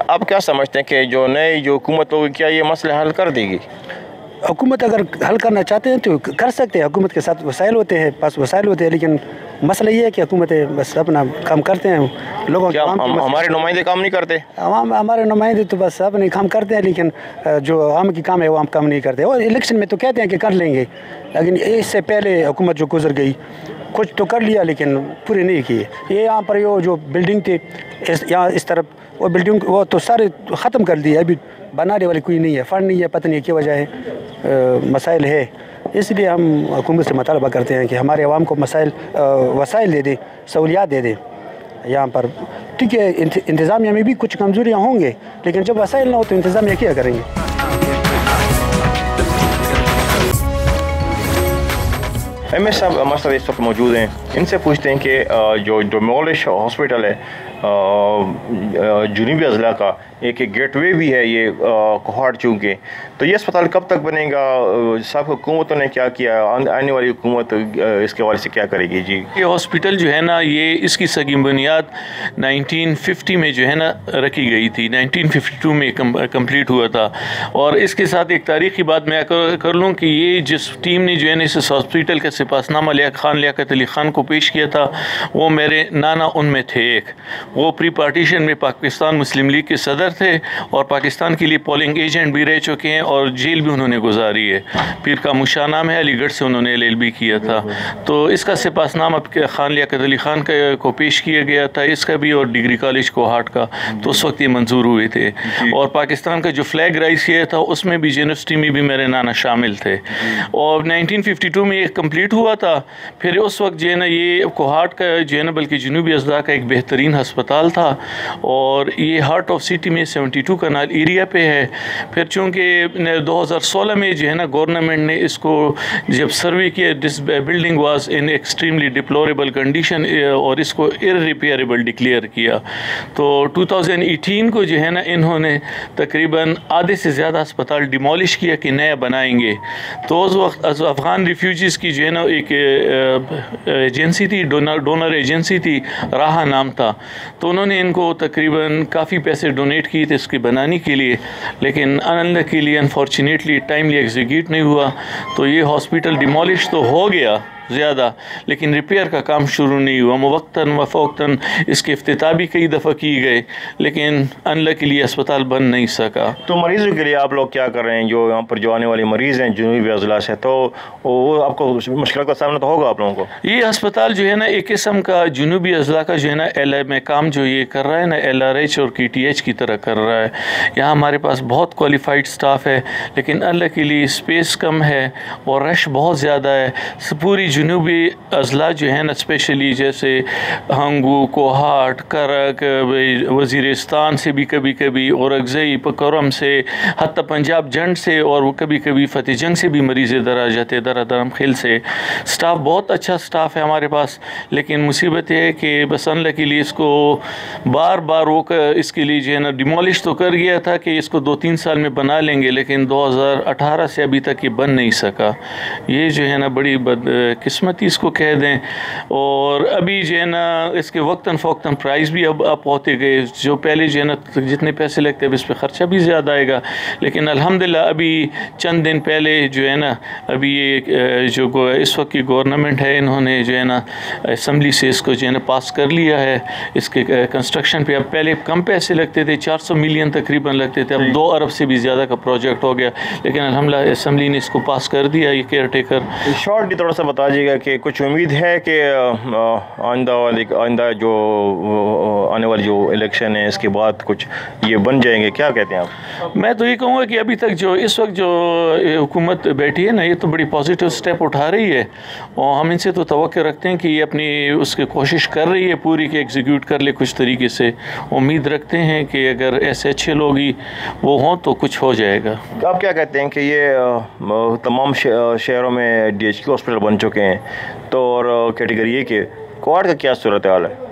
आप क्या समझते हैं कि जो नई जो हुकूमत होगी, क्या ये मसले हल कर देगी? हुकूमत अगर हल करना चाहते हैं तो कर सकते हैं, हुकूमत के साथ वसाइल होते हैं, पास वसाइल होते हैं, लेकिन मसला ये है कि हुकूमतें बस अपना काम करते हैं, लोगों क्या हमारे नुमाइंदे काम नहीं करते? हमारे नुमाइंदे तो बस अपने काम करते हैं, लेकिन जो आम की काम है वो हम काम नहीं करते। और इलेक्शन में तो कहते हैं कि कर लेंगे, लेकिन इससे पहले हुकूमत जो गुजर गई कुछ तो कर लिया, लेकिन पूरे नहीं किए। ये यहाँ पर जो बिल्डिंग थे यहाँ इस तरफ, वो बिल्डिंग वो तो सारे ख़त्म कर दिए, अभी बनाने वाली कोई नहीं है, फंड नहीं है, पता नहीं क्या वजह है, मसाइल है। इसलिए हम हुकूमत से मुतालबा करते हैं कि हमारे अवाम को वसाइल दे दें, सहूलियात दे दें यहाँ पर। ठीक है, इंतज़ामिया में भी कुछ कमज़ोरियाँ होंगे, लेकिन जब वसाइल ना हो तो इंतज़ामिया क्या करेंगे? MS साहब हमारे साथ इस वक्त मौजूद हैं, इनसे पूछते हैं कि जो डेमोलिश हॉस्पिटल है जुनूबी अज़ला का, एक गेटवे भी है ये कोहाट चूँकि, तो ये अस्पताल कब तक बनेगा? सब हुकूमतों ने क्या किया, आने वाली हुकूमत इसके हवाले से क्या करेगी? जी, ये हॉस्पिटल जो है ना, ये इसकी सगी बुनियाद 1950 में जो है ना रखी गई थी, 1952 में कंप्लीट हुआ था। और इसके साथ एक तारीख़ी बात मैं कर लूँ कि ये जिस टीम ने जो है ना इस हॉस्पिटल का सिपासनामा लियाकत अली ख़ान को पेश किया था, वो मेरे नाना उनमें थे एक, वो प्री पार्टीशन में पाकिस्तान मुस्लिम लीग के सदर थे और पाकिस्तान के लिए पोलिंग एजेंट भी रह चुके हैं और जेल भी उन्होंने गुजारी है। पीर का मुशा नाम है, अलीगढ़ से उन्होंने LLB किया था। तो इसका सिपासनामा खान लियाकत अली ख़ान को पेश किया गया था, इसका भी, और डिग्री कॉलेज कोहाट का, तो उस वक्त ये मंजूर हुए थे। और पाकिस्तान का जो फ्लैग राइज किया था उसमें भी यूनिवर्सिटी में भी मेरे नाना शामिल थे। और 1952 में ये कम्प्लीट हुआ था। फिर उस वक्त जो है ना ये कोहाट का जो है ना बल्कि जनूबी अज़ला का एक बेहतरीन अस्पताल था, और ये हार्ट ऑफ सिटी में 72 कनाल एरिया पे है। फिर चूँकि 2016 में जो है ना गवर्नमेंट ने इसको जब सर्वे किया, this building was in extremely deplorable condition, और इसको इररिपेयरेबल डिक्लेयर किया। तो 2018 को जो है ना इन्होंने तकरीबन आधे से ज़्यादा अस्पताल डिमोलिश किया कि नया बनाएंगे। तो उस वक्त अफ़गान रिफ्यूजीज़ की जो है ना एक एजेंसी थी, डोनर एजेंसी थी, राहा नाम था, तो उन्होंने इनको तकरीबन काफ़ी पैसे डोनेट किए थे इसके बनाने के लिए, लेकिन अनलकीली अनफॉर्चुनेटली टाइमली एग्जीक्यूट नहीं हुआ। तो ये हॉस्पिटल डिमोलिश तो हो गया ज़्यादा, लेकिन रिपेयर का काम शुरू नहीं हुआ। वक्तन वफ़ौक्तन इसके इफ्तिताह भी कई दफ़ा की गए, लेकिन अनलकीली अस्पताल बन नहीं सका। तो मरीज़ों के लिए आप लोग क्या कर रहे हैं? जो यहाँ पर जो आने वाले मरीज़ हैं जुनूबी अज़ला से, तो वो आपको मुश्किल का सामना तो होगा आप लोगों को? ये अस्पताल जो है ना एक किस्म का जुनूबी अज़ला का जो है ना LI में काम जो ये कर रहा है ना, LRH और KTH की तरह कर रहा है। यहाँ हमारे पास बहुत क्वालिफाइड स्टाफ है, लेकिन अनलकीली स्पेस कम है और रश बहुत ज़्यादा है। पूरी जुनूबी अज़ला जो है ना, स्पेशली जैसे हंगू, कोहाट, करक, वज़ीरिस्तान से भी कभी कभी, औरंगज़ेब, करम से, हत्ता पंजाब जंड से, और वो कभी कभी फतेह जंग से भी मरीज़ इधर आ जाते, दरम खेल से। स्टाफ बहुत अच्छा स्टाफ है हमारे पास, लेकिन मुसीबत ये है कि बस अनलकीली इसको बार बार वो इसके लिए जो है ना डिमोलिश तो कर गया था कि इसको 2-3 साल में बना लेंगे, लेकिन 2018 से अभी तक ये बन नहीं सका। ये जो है ना बड़ी किस्मत ही इसको कह दें। और अभी जो है ना इसके वक्तन फ़ौक्तन प्राइस भी अब अप होते गए, जो पहले जो है ना जितने पैसे लगते हैं इस पर ख़र्चा भी ज़्यादा आएगा। लेकिन अल्हम्दुलिल्लाह अभी चंद दिन पहले जो है ना अभी ये जो इस वक्त की गवर्नमेंट है, इन्होंने जो है ना असम्बली से इसको जो है ना पास कर लिया है। इसके कंस्ट्रक्शन पे अब पहले कम पैसे लगते थे, 400 मिलियन तकरीबन लगते थे, अब 2 अरब से भी ज़्यादा का प्रोजेक्ट हो गया। लेकिन अल्हम्दुलिल्लाह असम्बली ने इसको पास कर दिया। ये केयर टेकर शॉर्टली थोड़ा सा बताइएगा कि कुछ उम्मीद है कि आइंदा जो आने वाली जो इलेक्शन है इसके बाद कुछ ये बन जाएंगे, क्या कहते हैं आप? मैं तो ये कहूँगा कि अभी तक जो इस वक्त जो हुकूमत बैठी है ना, ये तो बड़ी पॉजिटिव स्टेप उठा रही है और हम इनसे तो तवक्को रखते हैं कि ये अपनी उसकी कोशिश कर रही है पूरी कि एग्जीक्यूट कर ले कुछ तरीके से। उम्मीद रखते हैं कि अगर ऐसे अच्छे लोग ही वो हों तो कुछ हो जाएगा। आप क्या कहते हैं कि ये तमाम शहरों में DHQ हॉस्पिटल बन चुके हैं, तो और कैटेगरी ए के क्वाड का क्या सूरत हाल है?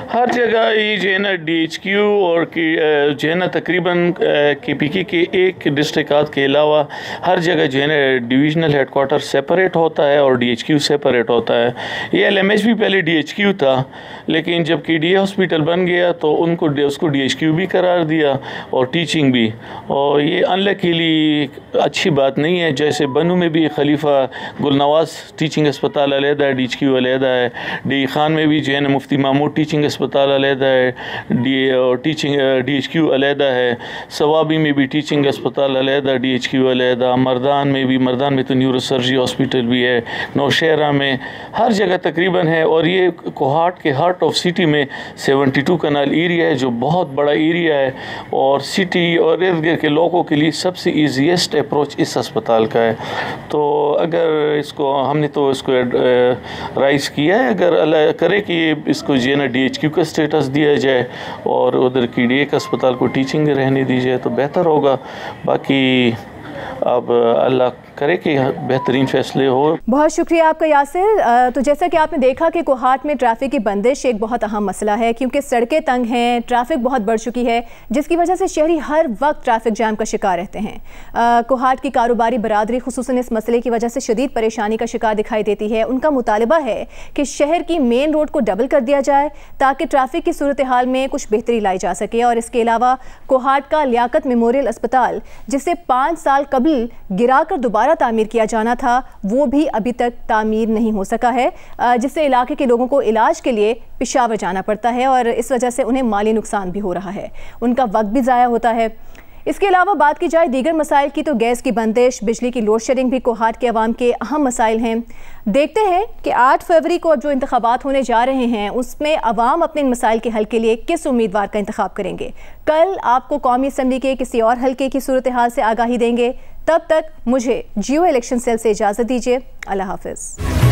हर जगह ये जो है ना DHQ और जो है ना तकरीबन KPK के एक डिस्ट्रिक्ट के अलावा हर जगह जो है ना डिविजनल हेडक्वार्टर सेपरेट होता है और DHQ सेपरेट होता है। ये LMH भी पहले DHQ था, लेकिन जब KDA हॉस्पिटल बन गया तो उसको DHQ भी करार दिया और टीचिंग भी। और ये अनलकीली अच्छी बात नहीं है। जैसे बनू में भी खलीफा गुलनवाज टीचिंग अस्पताल अलहदा है, DHQ अलहदा है। डी खान में भी जो है ना मुफ्ती मामूद टीचिंग अस्पताल अलहदा है, DHQ अलहदा है। सवाबी में भी टीचिंग अस्पताल अलहदा, DHQ अलहदा। मर्दान में तो न्यूरोसर्जरी हॉस्पिटल भी है। नौशहरा में हर जगह तकरीबन है। और ये कोहाट के हार्ट ऑफ सिटी में 72 कनाल एरिया है, जो बहुत बड़ा एरिया है और सिटी और इर्द गिर्द के लोगों के लिए सबसे ईजीएस्ट अप्रोच इस अस्पताल का है। तो अगर इसको हमने तो इसको राइज़ किया है, अगर अल्लाह करे कि इसको जो है ना DHQ का स्टेटस दिया जाए और उधर KDA का अस्पताल को टीचिंग रहने दी जाए तो बेहतर होगा। बाकी अब अल्लाह करे कि बेहतरीन फैसले हो। बहुत शुक्रिया आपका यासिर। तो जैसा कि आपने देखा कि कोहाट में ट्रैफिक की बंदिश एक बहुत अहम मसला है, क्योंकि सड़कें तंग हैं, ट्रैफिक बहुत बढ़ चुकी है, जिसकी वजह से शहरी हर वक्त ट्रैफिक जाम का शिकार रहते हैं। कोहाट की कारोबारी बरादरी खुसूसन इस मसले की वजह से शदीद परेशानी का शिकार दिखाई देती है। उनका मुतालबा है कि शहर की मेन रोड को डबल कर दिया जाए ताकि ट्रैफिक की सूरत हाल में कुछ बेहतरी लाई जा सके। और इसके अलावा कोहाट का लियाकत मेमोरियल अस्पताल, जिसे 5 साल कबल गिराकर दोबारा तामीर किया जाना था, वो भी अभी तक तामीर नहीं हो सका है, जिससे इलाके के लोगों को इलाज के लिए पेशावर जाना पड़ता है और इस वजह से उन्हें माली नुकसान भी हो रहा है, उनका वक्त भी ज़ाया होता है। इसके अलावा बात की जाए दीगर मसाइल की, तो गैस की बंदिश, बिजली की लोड शेडिंग भी कोहाट के अवाम के अहम मसाइल हैं। देखते हैं कि 8 फरवरी को जो इंतखाबात होने जा रहे हैं उसमें अवाम अपने इन मसाइल के हल के लिए किस उम्मीदवार का इंतखाब करेंगे। कल आपको कौमी असम्बली के किसी और हल्के की सूरत हाल से आगाही देंगे। तब तक मुझे जियो इलेक्शन सेल से इजाज़त दीजिए। अल्लाह हाफिज़।